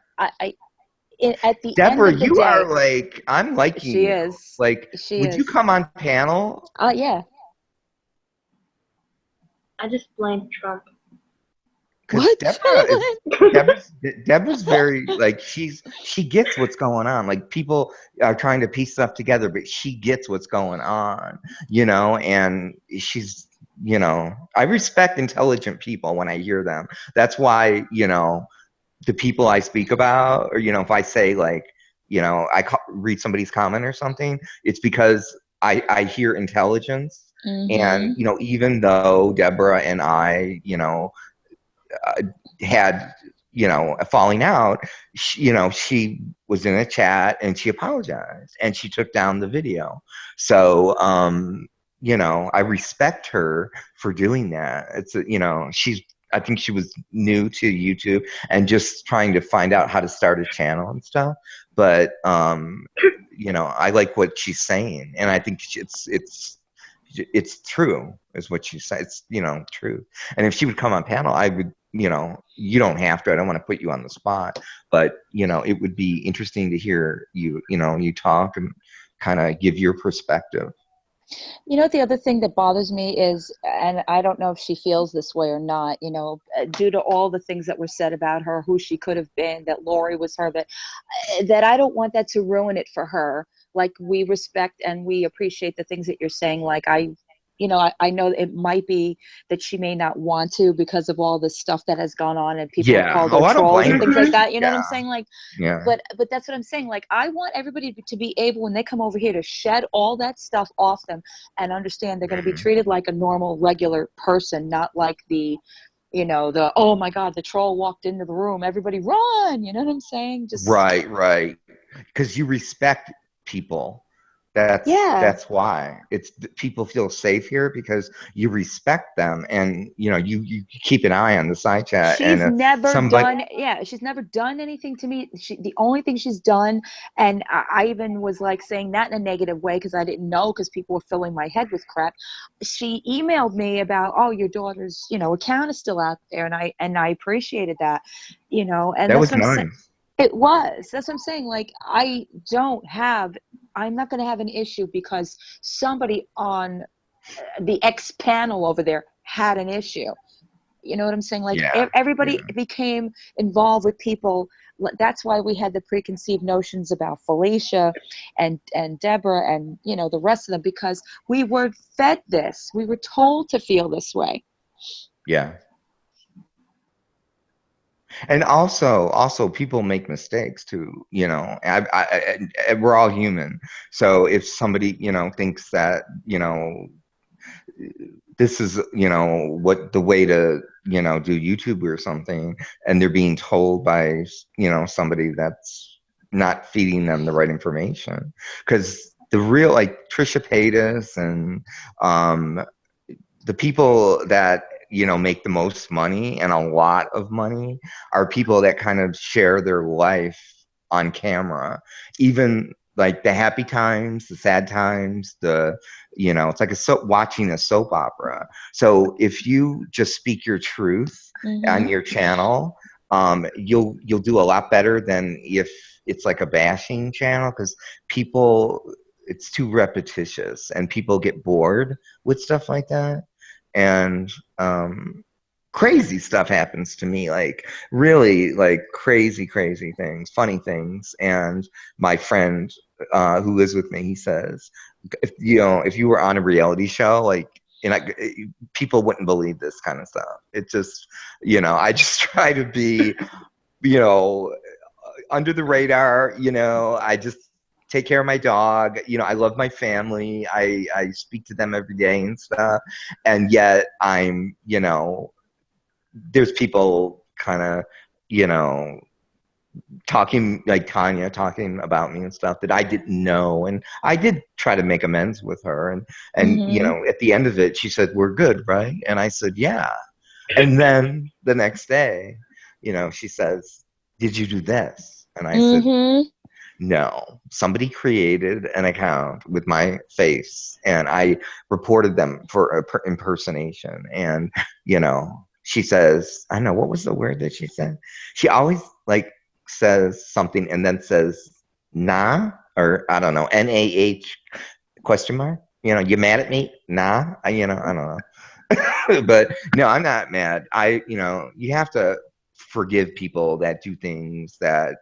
at the end Deborah, of the you are day, like, I'm liking she you. is. Like, She would you is. come on panel? Yeah. I just blame Trump. Because What, Jalen? Deborah's very like she gets what's going on. Like people are trying to piece stuff together, but she gets what's going on, and she's I respect intelligent people when I hear them. That's why, the people I speak about, or if I say like, read somebody's comment or something, it's because I hear intelligence. And Mm-hmm. even though Deborah and I, had a falling out, she was in a chat and she apologized and she took down the video. So I respect her for doing that. It's she's I think she was new to YouTube and just trying to find out how to start a channel and stuff. But I like what she's saying, and I think it's true, is what she said. It's true. And if she would come on panel, I would, you don't have to. I don't want to put you on the spot, but it would be interesting to hear you talk and kind of give your perspective. The other thing that bothers me is, and I don't know if she feels this way or not, due to all the things that were said about her, who she could have been, that Lori was her, that I don't want that to ruin it for her. Like, we respect and we appreciate the things that you're saying. Like, I know it might be that she may not want to because of all the stuff that has gone on and people have Yeah. called Oh, her I don't trolls blame and things her. like Mhm. that. You know what I'm Yeah. saying? Like, Yeah. but that's what I'm saying. Like, I want everybody to be able, when they come over here, to shed all that stuff off them and understand they're going to be Mhm. treated like a normal, regular person, not like the oh my God, the troll walked into the room, everybody run. You know what I'm saying? Just Right. Right. Because you respect people. yeah. That's why people feel safe here, because you respect them, and you keep an eye on the side chat, and She's never somebody. done, yeah, she's never done anything to me. The only thing she's done, and I even was like saying that in a negative way because I didn't know, because people were filling my head with crap. She emailed me about, oh, your daughter's, account is still out there, and I appreciated that, and That that's was what I'm saying. nice. It was. That's what I'm saying. Like, I'm not going to have an issue because somebody on the X panel over there had an issue. You know what I'm saying? Like, Yeah. everybody Yeah. became involved with people. That's why we had the preconceived notions about Felicia and Deborah and the rest of them, because we were fed this. We were told to feel this way. Yeah. And also people make mistakes too. We're all human. So if somebody thinks that this is what the way to do YouTube or something, and they're being told by somebody that's not feeding them the right information, because the real, like, Trisha Paytas and um the people that make the most money and a lot of money are people that kind of share their life on camera, even like the happy times, the sad times, it's like watching a soap opera. So if you just speak your truth on Mm-hmm. your channel, you'll do a lot better than if it's like a bashing channel, because people, it's too repetitious and people get bored with stuff like that. And crazy stuff happens to me, like really, like crazy things, funny things. And my friend who lives with me, he says, if you were on a reality show, like, people wouldn't believe this kind of stuff. It just, I just try to be, you know under the radar. I just take care of my dog. I love my family. I speak to them every day and stuff. And yet there's people kind of, you know, talking, like Tanya talking about me and stuff that I didn't know. And I did try to make amends with her. And Mm-hmm. at the end of it, she said, "We're good, right?" And I said, "Yeah." And then the next day, she says, "Did you do this?" And I said, Mm-hmm. "No, somebody created an account with my face, and I reported them for impersonation." And she says, I know, what was the word that she said? She always, like, says something and then says nah, or I don't know, NAH question mark. You mad at me? Nah, I don't know. But no, I'm not mad. You have to forgive people that do things that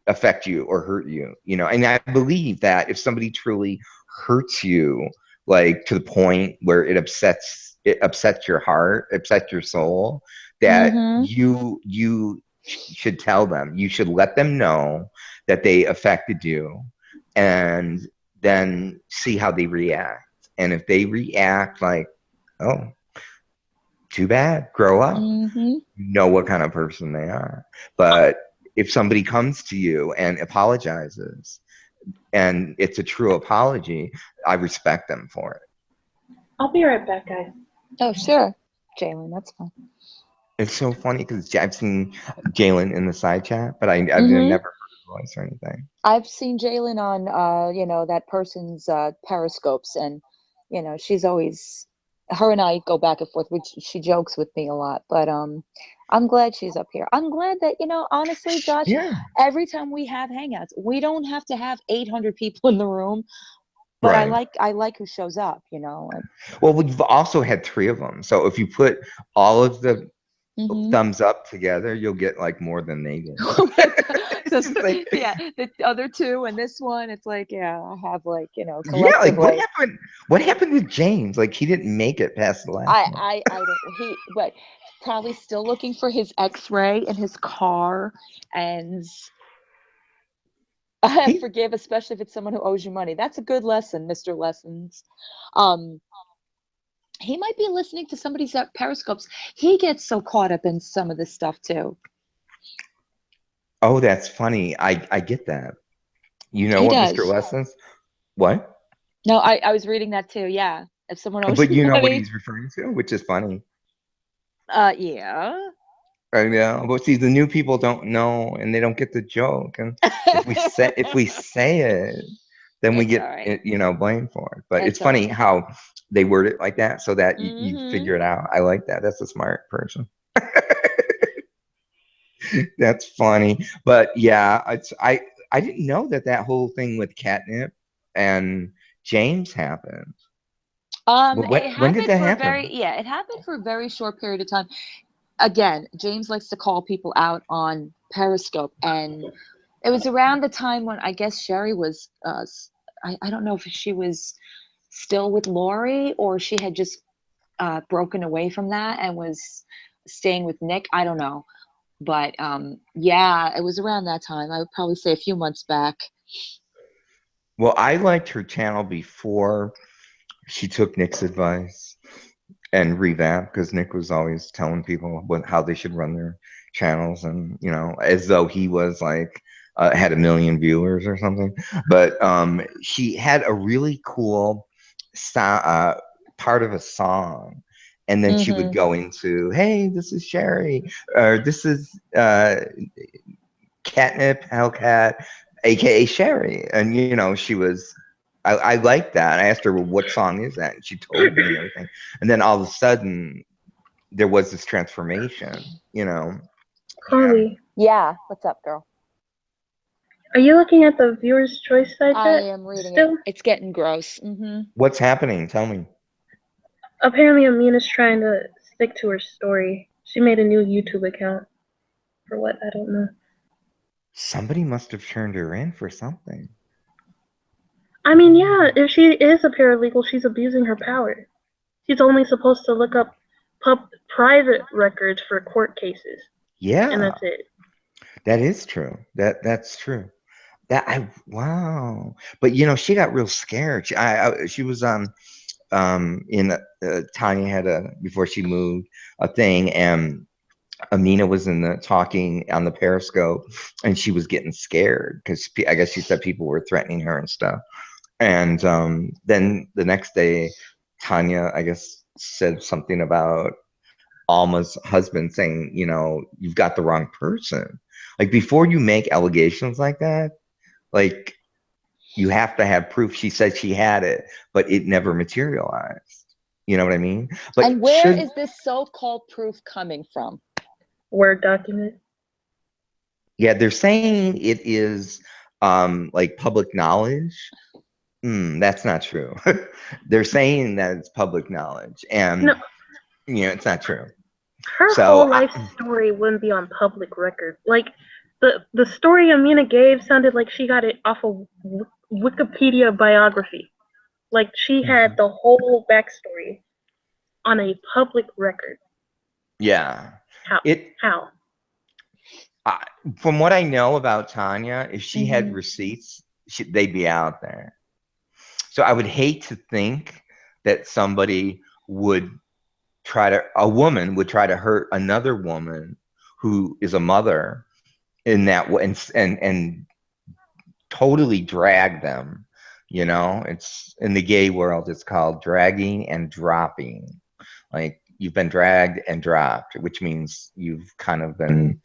affect you or hurt you, and I believe that if somebody truly hurts you, like to the point where it upsets your heart, upsets your soul, that Mm-hmm. you should tell them, you should let them know that they affected you, and then see how they react. And if they react like, oh, too bad, grow up, Mm-hmm. know what kind of person they are. But if somebody comes to you and apologizes and it's a true apology, I respect them for it. I'll be right back, guys. Oh, sure, Jalen, that's fine. It's so funny because I've seen Jalen in the side chat, but I've Mm-hmm. never heard his voice or anything. I've seen Jalen on, that person's periscopes, and she's always, her and I go back and forth, which she jokes with me a lot. But I'm glad she's up here. I'm glad that, honestly, Josh, Yeah, every time we have hangouts, we don't have to have 800 people in the room, but I right. like I like who shows up, and Well, we've also had three of them. So if you put all of the hmm thumbs up together, you'll get like more than they did. It's so just like, yeah, the other two and this one, it's like, yeah, I have, like, yeah, like what collectively. happened? What happened to James? Like he didn't make it past the last one. I don't, but probably still looking for his X-ray in his car, and He forgive, especially if it's someone who owes you money. That's a good lesson, Mr. Lessons. Um, he might be listening to somebody's periscopes. He gets so caught up in some of this stuff too. Oh, that's funny. I get that. You know He what, Mr. does. Lessons? What? No, I was reading that too. Yeah, if someone owes But you you know what money, he's referring to, which is funny. yeah. Right now. But see, the new people don't know and they don't get the joke. And if we say it, then we It's get all right. it, blamed for it. But it's It's all funny right. how they word it like that so that you Mm-hmm. figure it out. I like that. That's a smart person. That's funny. But yeah, I didn't know that whole thing with catnip and James happened. Well, when It when did happened that for a happen? very, yeah, it happened for a very short period of time. Again, James likes to call people out on Periscope, and it was around the time when I guess Sherry was, I don't know if she was still with Lori or she had just broken away from that and was staying with Nick. I don't know. But yeah, it was around that time. I would probably say a few months back. Well, I liked her channel before she took Nick's advice and revamped because Nick was always telling people how they should run their channels, and as though he was like had a million viewers or something. But she had a really cool part of a song, and then she would Mm-hmm. go into, "Hey, this is Sherry," or "This is Catnip Hellcat, aka Sherry," and she was. I liked that. I asked her, "Well, what song is that?" And she told me and everything. And then all of a sudden, there was this transformation. And Choly, Yeah, what's up, girl? are you looking at the viewer's choice side I chat am reading it. still? It's getting gross. Mm-hmm. what's happening? Tell me. Apparently, Amina's trying to stick to her story. She made a new YouTube account. For what? I don't know. Somebody must have turned her in for something. I mean, yeah, if she is a paralegal, she's abusing her power. She's only supposed to look up private records for court cases, and Yeah, that's it. that is true. That's true. Wow. But she got real scared. She was in Tanya had a before she moved a thing, and Amina was in the talking on the Periscope, and she was getting scared because I guess she said people were threatening her and stuff. And then the next day, Tanya, I guess, said something about Alma's husband, saying, you've got the wrong person. Like before you make allegations like that, like you have to have proof. She said she had it, but it never materialized. You know what I mean? And But where should is this so-called proof coming from? Word document. Yeah, they're saying it is like public knowledge. That's not true. They're saying that it's public knowledge, and No, it's not true. her So whole life story wouldn't be on public record. Like the story Amina gave sounded like she got it off of Wikipedia biography. Like she had the whole backstory on a public record. yeah, How? it. How? I, from what I know about Tanya, if she had Mm-hmm. receipts, they'd be out there. So I would hate to think that a woman would try to hurt another woman who is a mother in that way, and totally drag them. It's in the gay world, it's called dragging and dropping. Like you've been dragged and dropped, which means you've kind of been,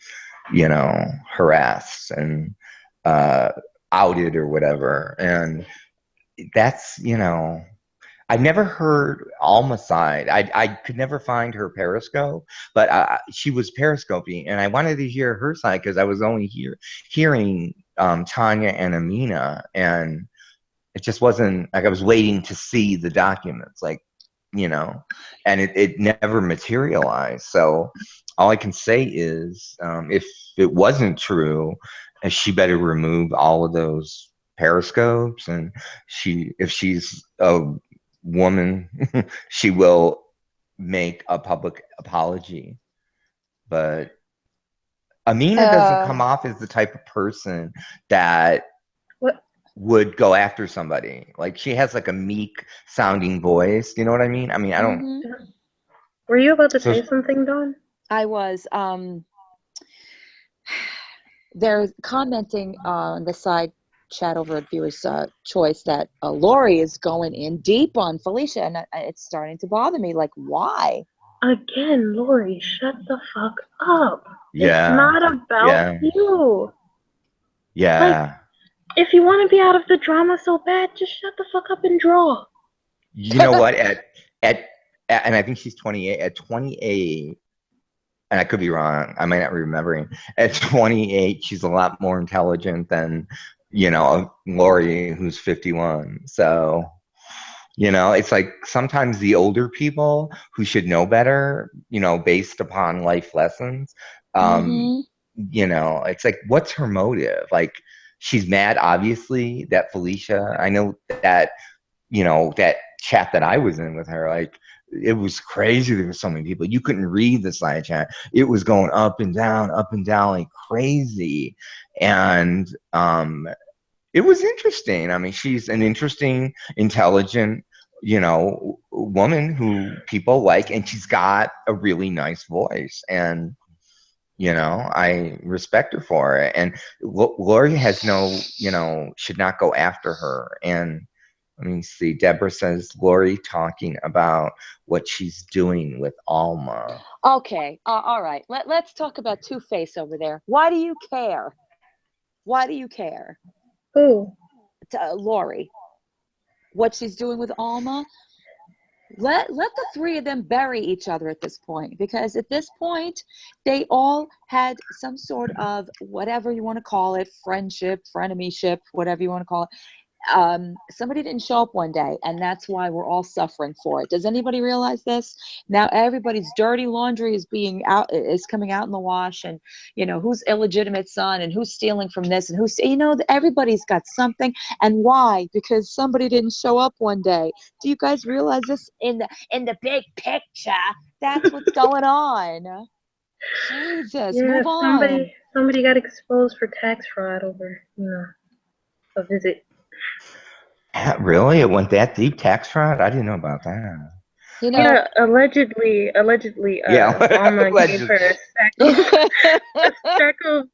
harassed and uh, outed or whatever. And that's, I've never heard Alma's side. I could never find her Periscope, but she was Periscoping, and I wanted to hear her side because I was only hearing Tanya and Amina, and it just wasn't like I was waiting to see the documents, like, you know, and it never materialized. So all I can say is, if it wasn't true, she better remove all of those periscopes, and if she's a woman, she will make a public apology. But Amina doesn't come Uh, off as the type of person that What? would go after somebody. Like she has like a meek sounding voice. You know what I mean? I mean, I don't. mm-hmm. Were you about to So say something, Dawn? I was. They're commenting on the side chat over at Viewers Choice that Lori is going in deep on Felicia, and it's starting to bother me. Like, why? Again, Lori, shut the fuck up. It's yeah, not about yeah, you. Like, yeah. if you want to be out of the drama so bad, just shut the fuck up and draw. You know what? At and I think she's 28. At 28, and I could be wrong. I might not be remembering. At 28, she's a lot more intelligent than Lori, who's 51. So it's like sometimes the older people who should know better, based upon life lessons, um, Mm-hmm. it's like, what's her motive? Like, she's mad, obviously, that Felicia, I know that, that chat that I was in with her, like, it was crazy. There were so many people. You couldn't read the side chat. It was going up and down like crazy. And it was interesting. I mean, she's an interesting, intelligent, woman who people like, and she's got a really nice voice. And, I respect her for it. And Lori has should not go after her. And let me see, Deborah says, Lori talking about what she's doing with Alma. Okay. All right. Let's talk about Two Face over there. Why do you care? Why do you care? Ooh. Lori, what she's doing with Alma? Let the three of them bury each other at this point, because at this point they all had some sort of, whatever you want to call it, friendship, frenemyship, whatever you want to call it. Somebody didn't show up one day, and that's why we're all suffering for it. Does anybody realize this? Now everybody's dirty laundry is coming out in the wash, and who's illegitimate son, and who's stealing from this, and everybody's got something. And why? Because somebody didn't show up one day. Do you guys realize this in the big picture? That's what's going on. Jesus, Yeah, move on. somebody got exposed for tax fraud over, a visit. Really? It went that deep? Tax fraud? I didn't know about that. You know, Yeah, allegedly, Yeah, Alma gave allegedly. her a stack of,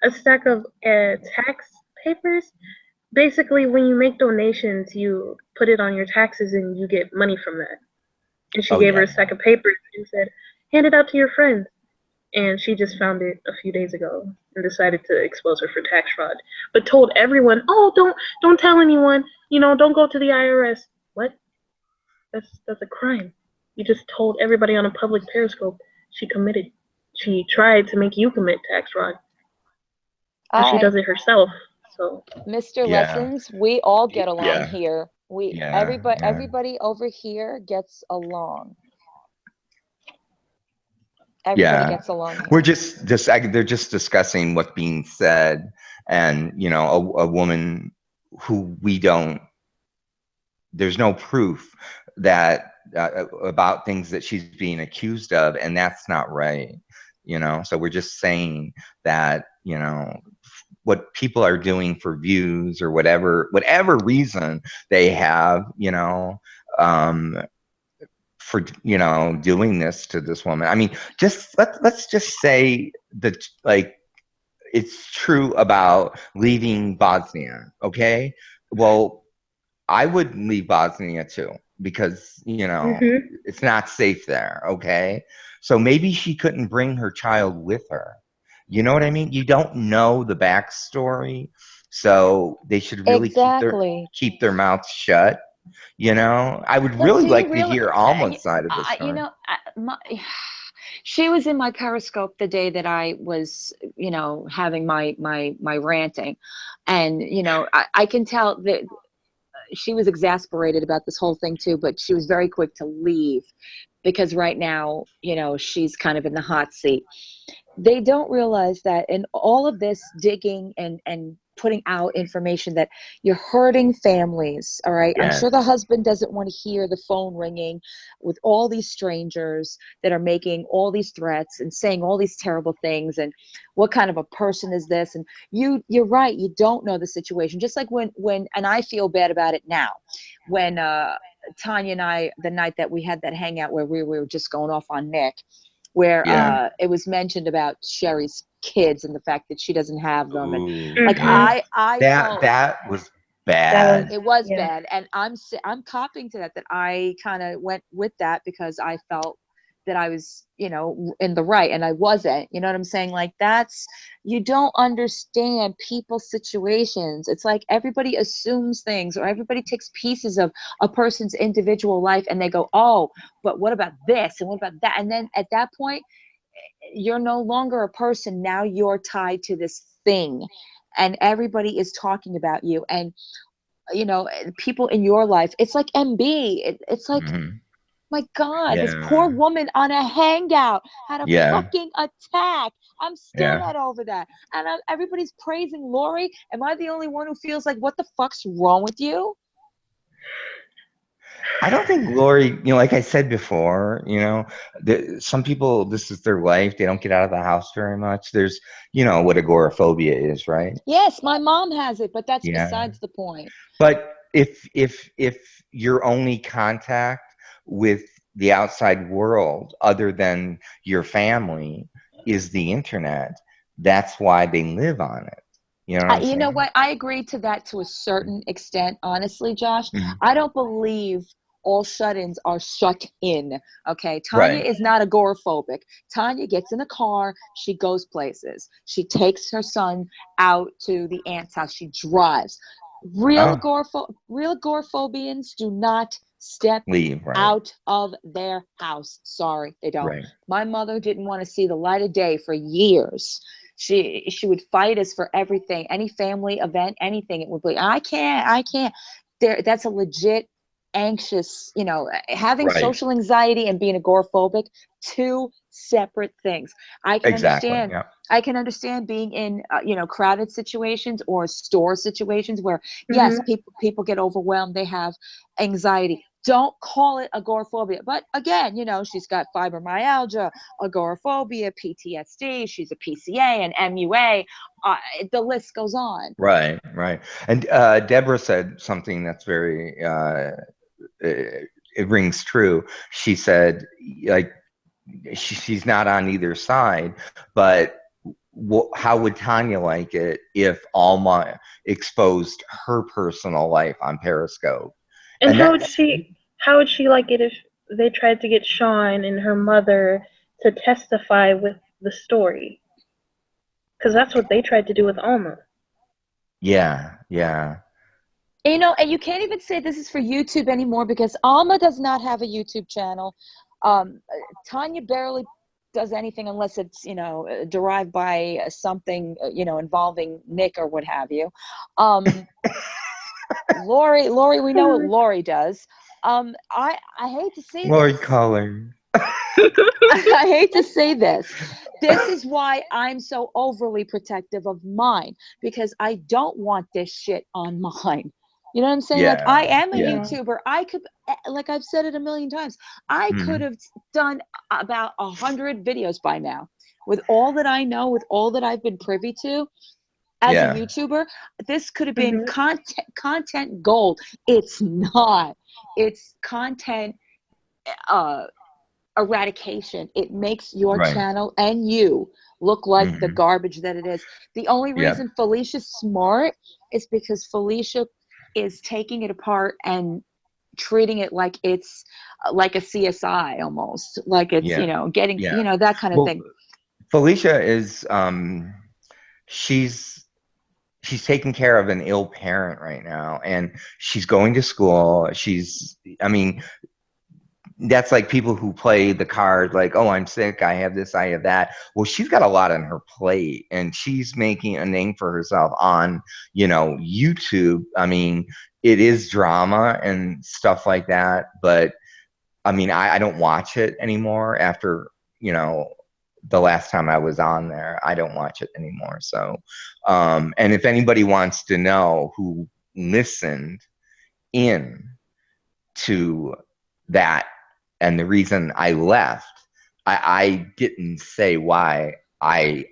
a stack of tax papers. Basically, when you make donations, you put it on your taxes and you get money from that. And she Oh gave her yeah, a stack of papers and said, "Hand it out to your friends." And she just found it a few days ago and decided to expose her for tax fraud, but told everyone, "Oh, don't tell anyone. Don't go to the IRS." What? That's a crime. You just told everybody on a public periscope she committed. She tried to make you commit tax fraud. and she I does it herself. So Mr. Yeah. Lessons, we all get along Yeah. here. We Yeah. Yeah. everybody over here gets along. Everybody Yeah. gets along We're here. just they're just discussing what's being said, and a woman who we don't there's no proof that about things that she's being accused of, and that's not right. So we're just saying that what people are doing for views or whatever reason they have, um for doing this to this woman. I mean, just let's just say that, like, it's true about leaving Bosnia. Okay, well, I would leave Bosnia too, because mhm. it's not safe there. Okay, so maybe she couldn't bring her child with her. You know what I mean? You don't know the backstory, so they should really Exactly. keep their mouths shut. I would But really do you like to really, hear Alma's side of the story. she was in my Periscope the day that I was, having my ranting, and I can tell that she was exasperated about this whole thing too, but she was very quick to leave because right now, she's kind of in the hot seat. They don't realize that in all of this digging and putting out information, that you're hurting families. All right, I'm Yes. sure the husband doesn't want to hear the phone ringing with all these strangers that are making all these threats and saying all these terrible things, and what kind of a person is this. And you're right, you don't know the situation. Just like when and I feel bad about it now, when Tanya and I, the night that we had that hangout where we were just going off on Nick, where Yeah. it was mentioned about Sherry's kids and the fact that she doesn't have them, and Ooh, like yeah. Mhm. I That felt that was That was, bad. it was yeah. bad, and I'm copying to that I kind of went with that because I felt that I was, in the right, and I wasn't. You know what I'm saying? Like, that's, you don't understand people's situations. It's like everybody assumes things, or everybody takes pieces of a person's individual life and they go, "Oh, but what about this and what about that?" And then at that point, you're no longer a person. Now you're tied to this thing, and everybody is talking about you. And people in your life, it's like MB, it's like, Hmm. my God, this poor Yeah. woman on a hangout had a Yeah. fucking attack. I'm still Yeah. not over that. And everybody's praising Lori. Am I the only one who feels like, what the fuck's wrong with you? I don't think Lori, like I said before, some people, this is their life. They don't get out of the house very much. There's, what agoraphobia is, right? Yes, my mom has it, but that's Yeah. besides the point. But if your only contact with the outside world, other than your family, is the internet, that's why they live on it. You know what I'm You know saying? what? I agree to that to a certain extent, honestly, Josh. Mhm. I don't believe all shut-ins are shut in. Okay. Tanya Right. is not agoraphobic. Tanya gets in a car, she goes places. She takes her son out to the aunt's house. She drives. Oh, Real agoraphobians do not step leave. Right. out of their house. Sorry, they don't. Right. My mother didn't want to see the light of day for years. She would fight us for everything, any family event, anything. It would be, I can't. That's a legit anxious, having Right. social anxiety and being agoraphobic, two separate things. I can Exactly. understand. Yeah. I can understand being in, crowded situations or store situations where, yes, Mhm. people get overwhelmed. They have anxiety. Don't call it agoraphobia. But again, she's got fibromyalgia, agoraphobia, PTSD. She's a PCA and MUA. The list goes on. Right. Right. And Deborah said something that's very it rings true. She said, like, she's not on either side, but how would Tanya like it if Alma exposed her personal life on Periscope? And And that's how would she like it if they tried to get Sean and her mother to testify with the story? Because that's what they tried to do with Alma. yeah, yeah, And you can't even say this is for YouTube anymore because Alma does not have a YouTube channel. Tanya barely does anything unless it's, derived by something, involving Nick or what have you. Um, Lori, we know what Lori does. I hate to say Lori this. Cullen. I hate to say this. This is why I'm so overly protective of mine, because I don't want this shit on mine. You know what I'm saying? Like, I Yeah. am a Yeah. YouTuber. I could, like I've said it a million times, I could Hmm. have done about 100 videos by now. With all that I know, with all that I've been privy to as a Yeah. YouTuber, this could have been Mhm. content gold. It's not. It's content uh eradication. It makes your Right. channel and you look like the Hmm. garbage that it is. The only Yeah. reason Felicia's smart is because Felicia is taking it apart and treating it like it's like a CSI almost, like it's, Yeah. getting, Yeah. that kind of Well, thing. Felicia is she's taking care of an ill parent right now, and she's going to school. I mean, that's like people who play the card like, oh, I'm sick, I have this, I have that. Well, she's got a lot on her plate, and she's making a name for herself on, YouTube. I mean, it is drama and stuff like that, but I mean, I don't watch it anymore after, you know, the last time I was on there. I don't watch it anymore. So, and if anybody wants to know who listened in to that and the reason I left, I didn't say why I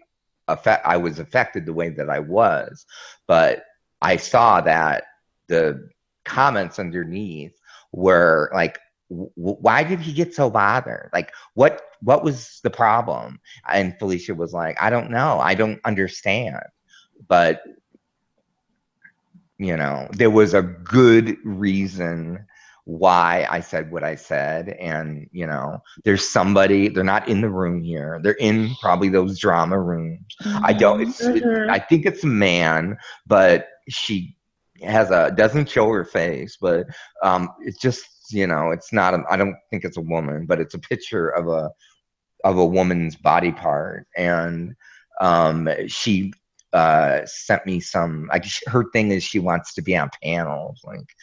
was affected the way that I was, but I saw that the comments underneath were like, why did he get so bothered? Like, what was the problem? And Felicia was like, I don't know, I don't understand. But there was a good reason why I said what I said. And, there's somebody, they're not in the room here. They're in probably those drama rooms. I don't, Mm-hmm. Mhm. I think it's a man, but she doesn't show her face, but it's just, it's not, I don't think it's a woman, but it's a picture of a woman's body part. And she sent me some, like, her thing is she wants to be on panels. Like,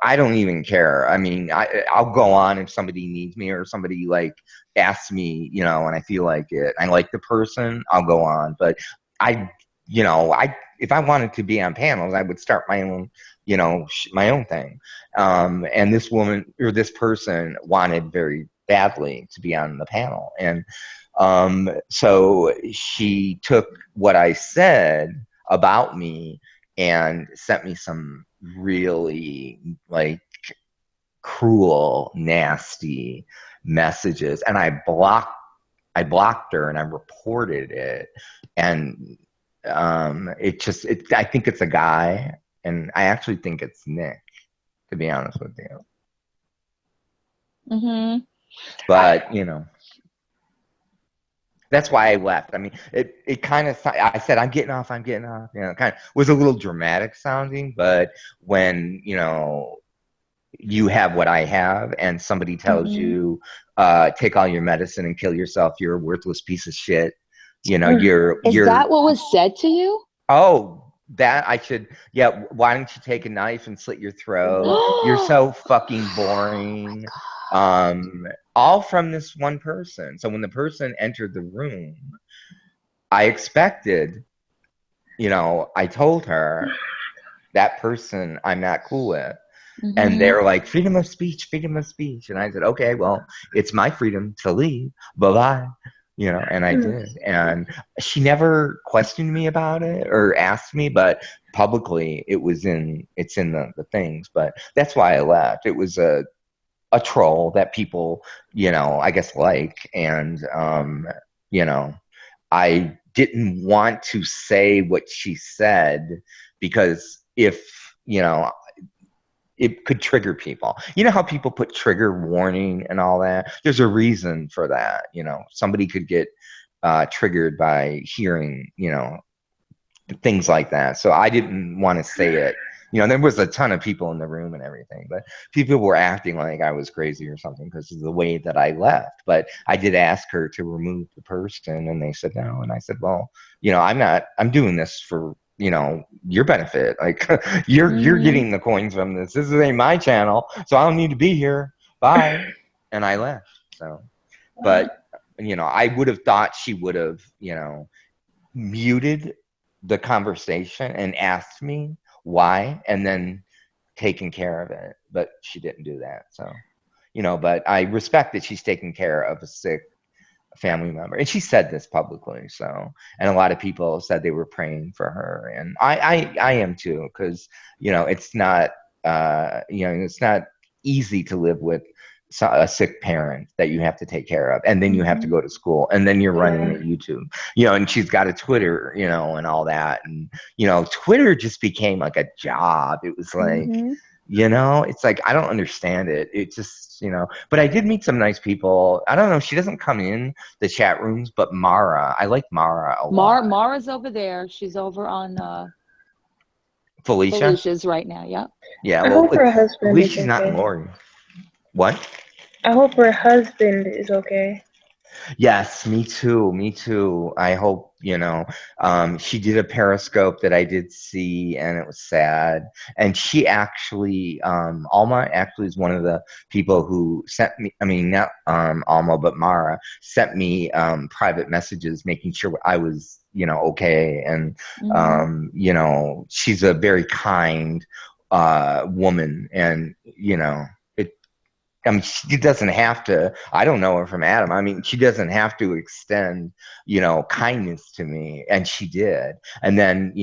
I don't even care. I mean, I'll go on if somebody needs me, or somebody like asks me, and I feel like it, I like the person, I'll go on. But I, if I wanted to be on panels, I would start my own, my own thing. And this woman, or this person, wanted very badly to be on the panel. And so she took what I said about me and sent me some really, like, cruel, nasty messages. And I blocked her, and I reported it. And I think it's a guy, and I actually think it's Nick, to be honest with you. Mm-hmm. I, But that's why I left. I mean, it kind of, I said, I'm getting off, I'm getting off. Kind of was a little dramatic sounding, but when, you have what I have, and somebody tells mm-hmm. you, take all your medicine and kill yourself, you're a worthless piece of shit. Mm. Is You're, that what was said to you? oh, that I should, yeah, why don't you take a knife and slit your throat? You're Oh so fucking my boring. God. Um, all from this one person. So when the person entered the room, I expected, I told her, that person I'm not cool with. And Mm-hmm. they're like, freedom of speech, freedom of speech. And I said, okay, well, it's my freedom to leave. Bye bye. And I Mm. did. And she never questioned me about it or asked me, but publicly it's in the things. But that's why I left. It was a troll that people, I guess like. And, you know, I didn't want to say what she said, because if, it could trigger people. You know how people put trigger warning and all that? There's a reason for that. Somebody could get triggered by hearing, things like that. So I didn't want to say it, There was a ton of people in the room and everything, but people were acting like I was crazy or something because of the way that I left. But I did ask her to remove the person, and they said no. And I said, well, I'm not. I'm doing this for your benefit. Like you're Mm-hmm. getting the coins from this. This ain't my channel, so I don't need to be here. Bye. And I left. So, but I would have thought she would have muted the conversation and asked me why, and then taken care of it. But she didn't do that. So, but I respect that she's taking care of a sick family member, and she said this publicly. So, and a lot of people said they were praying for her, and I am too, because it's not easy to live with a sick parent that you have to take care of, and then you have to Mm-hmm. go to school, and then you're running Yeah. a YouTube, and she's got a Twitter, and all that, and Twitter just became like a job. It was like, Mm-hmm. it's like I don't understand it. It just, but I did meet some nice people. I don't know. She doesn't come in the chat rooms, but Mara, I like Mara a lot. Mara's over there. She's over on Felicia, Felicia's right now. Yep. yeah. I Well, hope her at husband least is she's not okay. Lori. What? I hope her husband is okay. Yes, me too. Me too. I hope, she did a Periscope that I did see, and it was sad. And she actually, Alma actually is one of the people who sent me, I mean, not Alma, but Mara sent me private messages making sure I was, okay. And, Mm-hmm. she's a very kind woman, and, it I mean, she doesn't have to. I don't know her from Adam. I mean, she doesn't have to extend, kindness to me, and she did. And then,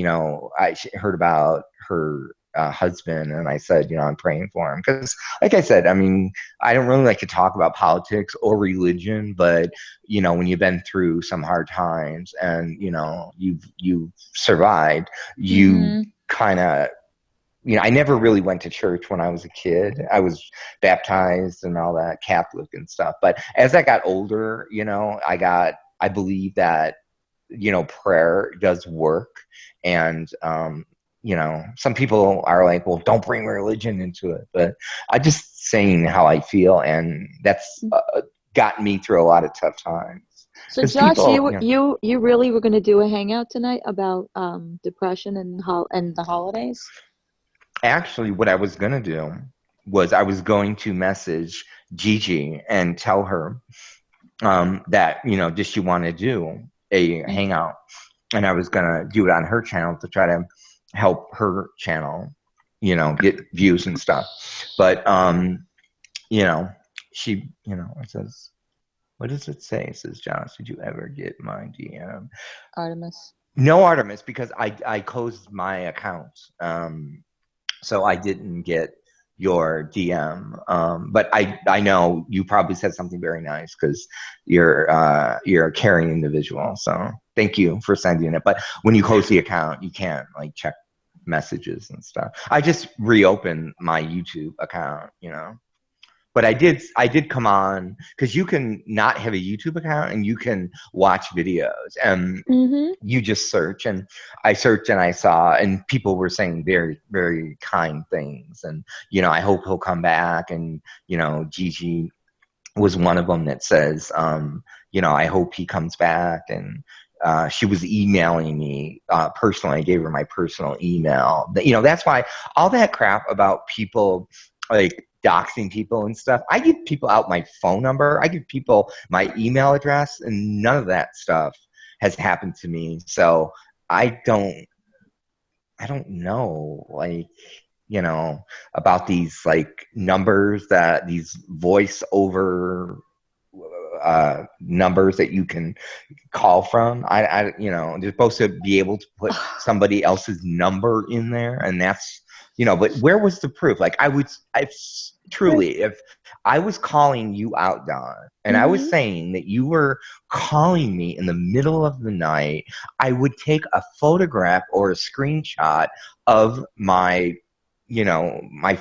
I heard about her husband, and I said, I'm praying for him because, like I said, I mean, I don't really like to talk about politics or religion, but when you've been through some hard times and you've survived, you Mm-hmm. kind of I never really went to church when I was a kid. I was baptized and all that, Catholic and stuff. But as I got older, I believe that, prayer does work. And, some people are like, well, don't bring religion into it. But I just saying how I feel. And that's gotten me through a lot of tough times. So Because Josh, people, you really were going to do a hangout tonight about depression and the holidays? actually, what I was going to do was I was going to message Gigi and tell her that, does she want to do a hangout? And I was going to do it on her channel to try to help her channel, get views and stuff. But, you know, it says, what does it say? It says, Josh, did you ever get my DM? Artemis. No, Artemis, because I closed my account. So I didn't get your DM. But I know you probably said something very nice because you're a caring individual. So thank you for sending it. But when you close the account, you can't like check messages and stuff. I just reopened my YouTube account. But I did come on because you can not have a YouTube account and you can watch videos, and Mm-hmm. you just search. And I searched and I saw, and people were saying very, very kind things. And, I hope he'll come back. And, Gigi was one of them that says, I hope he comes back. And she was emailing me personally. I gave her my personal email. That's why all that crap about people like doxing people and stuff. I give people out my phone number. I give people my email address, and none of that stuff has happened to me. So I don't know, like, about these like numbers, that these voice over numbers that you can call from. They're supposed to be able to put somebody else's number in there, and that's, but where was the proof? Like I truly, if I was calling you out, Don, and I was Mm-hmm. saying that you were calling me in the middle of the night, I would take a photograph or a screenshot of my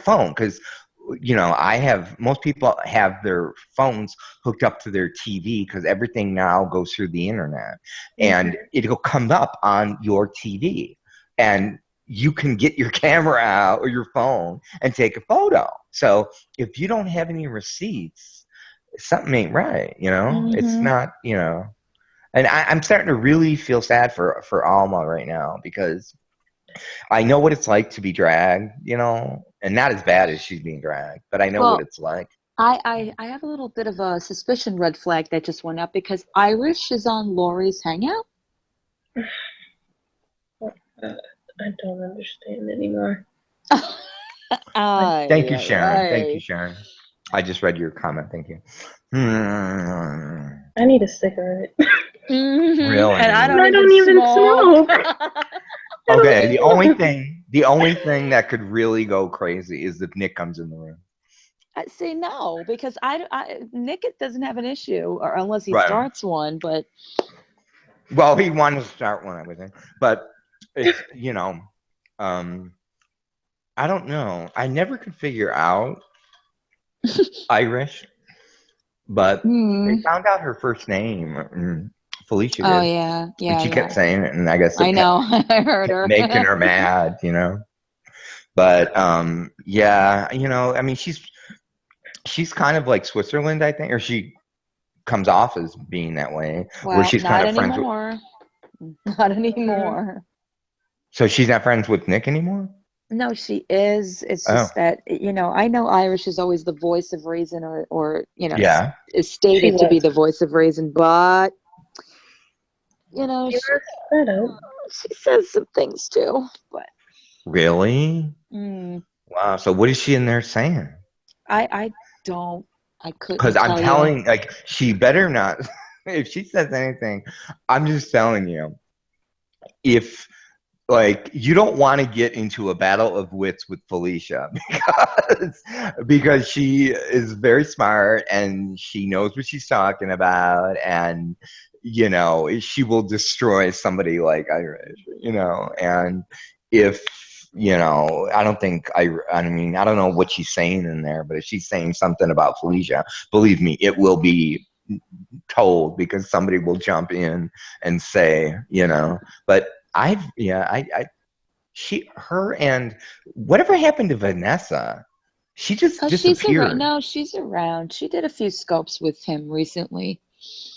phone, because most people have their phones hooked up to their TV because everything now goes through the internet, Mhm. and it'll come up on your TV. And you can get your camera out or your phone and take a photo. So if you don't have any receipts, something ain't right, you know? It's Mm-hmm. not, you know. And I'm starting to really feel sad for Alma right now because I know what it's like to be dragged, you know, and not as bad as she's being dragged, but I know what Well, it's like. I have a little bit of a suspicion red flag that just went up because Irish is on Lori's Hangout. I don't understand anymore. Thank you, Ay, Sharon. Thank you, ay. Sharon. I just read your comment. Thank you. Hmm. I need a cigarette. And I Really? don't I even don't even smoke. smoke. I don't Okay, smoke. the only thing that could really go crazy is if Nick comes in the room. I say no because Nick doesn't have an issue, or unless he Right. starts one. But Well, he wanted to start one, I would think. But it's, you know, um, I don't know. I never could figure out Irish, but they hmm. found out her first name. Felicia Oh did. yeah, And yeah, she yeah. kept saying it, and I guess I it know. I heard kept her. making her mad, you know. But yeah, you know, I mean, she's kind of like Switzerland, I think, or she comes off as being that way, where Well, she's kind not of friends with. anymore. Not Mhm. anymore. So she's not friends with Nick anymore. No, she is. It's Oh, just that, I know Irish is always the voice of reason, or yeah. is She stated to be was. the voice of reason, but, She she was fed up. she says some things too. But Really? mm, Wow. So what is she in there saying? I don't, I Because couldn't I'm tell you. telling, like, she better not. If she says anything, I'm just telling you. If like you don't want to get into a battle of wits with Felicia because she is very smart and she knows what she's talking about, and you know she will destroy somebody like Irish, you know. And if you know, I don't think I mean, I don't know what she's saying in there, but if she's saying something about Felicia, believe me, it will be told because somebody will jump in and say, you know. But her and whatever happened to Vanessa? She just Oh, she's around. disappeared. No, she's around. She did a few scopes with him recently.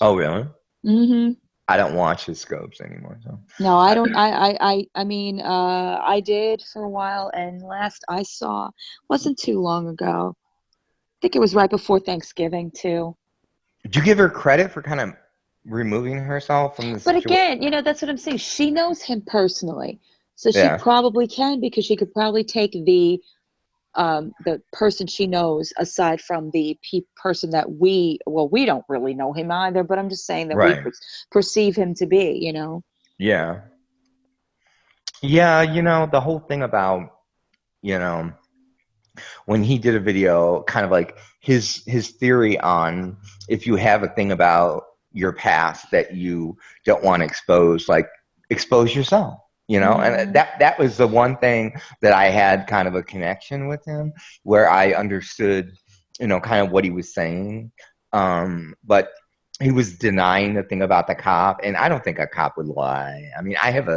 Oh, really? Hmm. I don't watch his scopes anymore. So, No, I I, don't. I mean, I did for a while, and last I saw wasn't too long ago. I think it was right before Thanksgiving too. do you give her credit for kind of removing herself from the But situation? again, that's what I'm saying. She knows him personally, so she Yeah, probably can because she could probably take the person she knows aside from the person that we don't really know him either. But I'm just saying that we right. perceive him to be. Yeah, yeah. You know the whole thing about you know when he did a video, kind of like his theory on if you have a thing about your past that you don't want to expose, like expose yourself, you know. And Hmm. that was the one thing that I had kind of a connection with him, where I understood, you know, kind of what he was saying. But he was denying the thing about the cop, and I don't think a cop would lie. I mean, I have,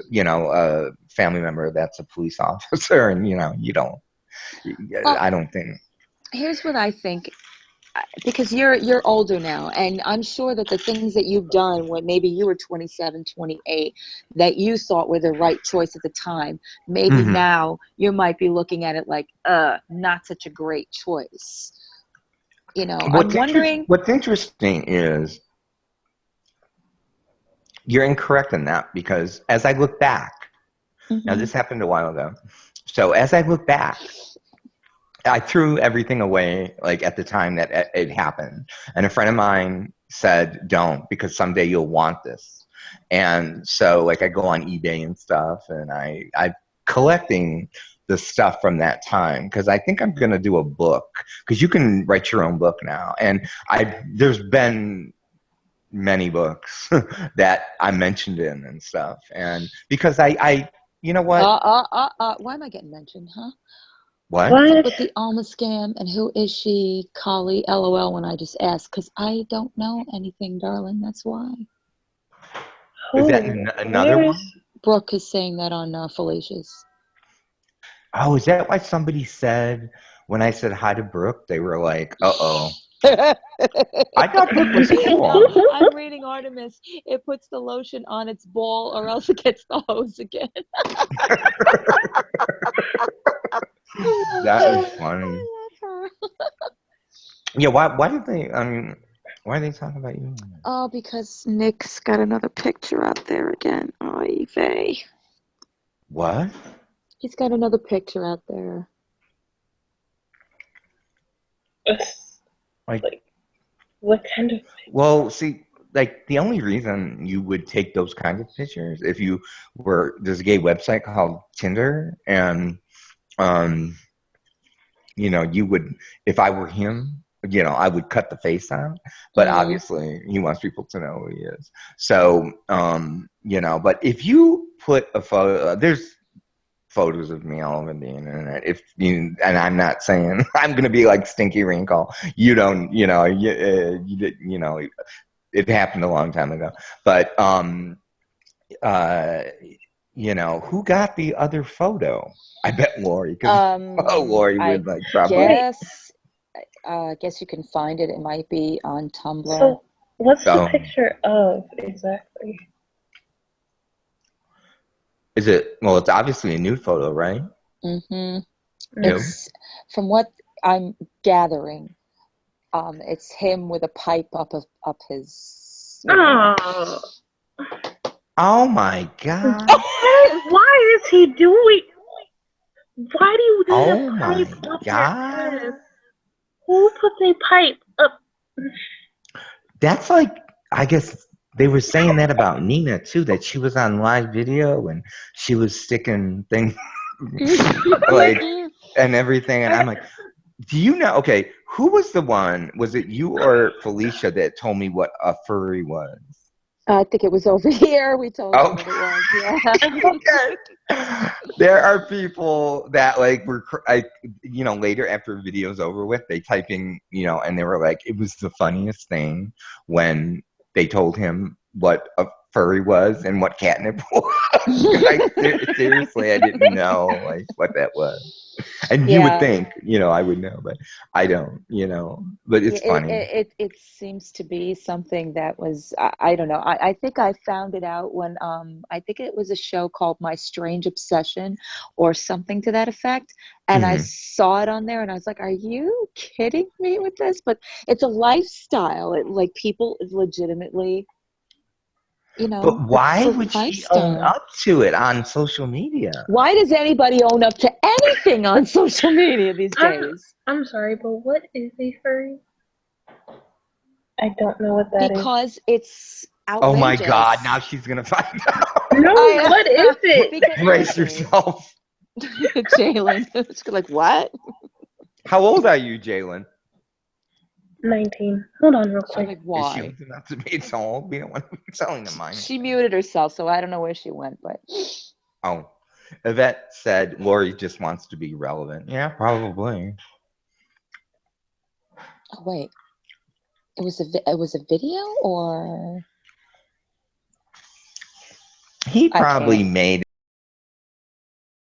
you know, a family member that's a police officer, and you know, you don't. Well, I don't think. here's what I think. Because you're older now, and I'm sure that the things that you've done when maybe you were 27, 28, that you thought were the right choice at the time, maybe Hmm. now you might be looking at it like not such a great choice. I'm wondering. What's interesting is you're incorrect in that because as I look back, now Hmm. this happened a while ago. So as I look back, I threw everything away like at the time that it happened. And a friend of mine said, "Don't, because someday you'll want this." And so like I go on eBay and stuff, and I collecting the stuff from that time because I think I'm gonna do a book because you can write your own book now. And I there's been many books that I mentioned in and stuff. And because I you know what? Why am I getting mentioned, huh? What? What's up What? with the Alma scam and who is she? Collie, LOL, when I just asked, because I don't know anything, darling. That's why. Is that Who? another Where is? one? Brooke is saying that on Felicia's. Oh, is that why somebody said when I said hi to Brooke, they were like, "Uh-oh." No, I thought Brooke was cool. I'm reading Artemis. It puts the lotion on its ball or else it gets the hose again. That is funny. I love her. Yeah, why did they, I mean, why are they talking about you? Oh, because Nick's got another picture out there again. Oy vey. What? He's got another picture out there. Like, Like, what kind of? well, see, like the only reason you would take those kinds of pictures if you were, there's a gay website called Tinder, and um, you would, if I were him, I would cut the face out, but Mm. obviously he wants people to know who he is. So, but if you put a photo, there's photos of me all over the internet. If you, and I'm not saying I'm gonna be like Stinky Wrinkle. You don't, it happened a long time ago. But uh, who got the other photo? I bet Lori, because Lori I would like probably. Wait. guess you can find it. It might be on Tumblr. So, what's the Oh, picture of exactly? is it? Well, it's obviously a nude photo, right? Mm-hmm. Ew. It's from what I'm gathering. It's him with a pipe up his. Oh, Oh my God. why is he doing? Why do you need a Oh my pipe up your God. ass? Who puts a pipe up? That's like, I guess they were saying that about Nina too, that she was on live video and she was sticking things like and everything. And I'm like, do you know? Okay, who was the one? Was it you or Felicia that told me what a furry was? I think it was over here. We told you Oh, what it was. Yeah. okay. There are people that like later after the video's over with, they type in, and they were like, it was the funniest thing when they told him what a furry was and what catnip was. Seriously, I didn't know like what that was. And you would Yeah. think, I would know, but I don't, but Yeah, it's funny. it seems to be something that was I don't know. I think I found it out when I think it was a show called My Strange Obsession or something to that effect. And I Hmm. saw it on there and I was like, are you kidding me with this? But it's a lifestyle. It like people legitimately, But it's why a would she own lifestyle. up to it on social media? Why does anybody own up to anything on social media these I'm days? I'm sorry, but what is a furry? I don't know what that is. Because it's Oh my God, now outrageous. she's gonna find out. No, I what is it? because Brace okay, yourself. Jalen. It's like what? How old are you, Jalen? 19. Hold on real She's quick. like Is she why? old enough to be so old? We don't want to be telling the minor. She muted herself, so I don't know where she went. But Oh, Yvette said Lori just wants to be relevant. Yeah, probably. oh wait, it was a video or He I probably can't. made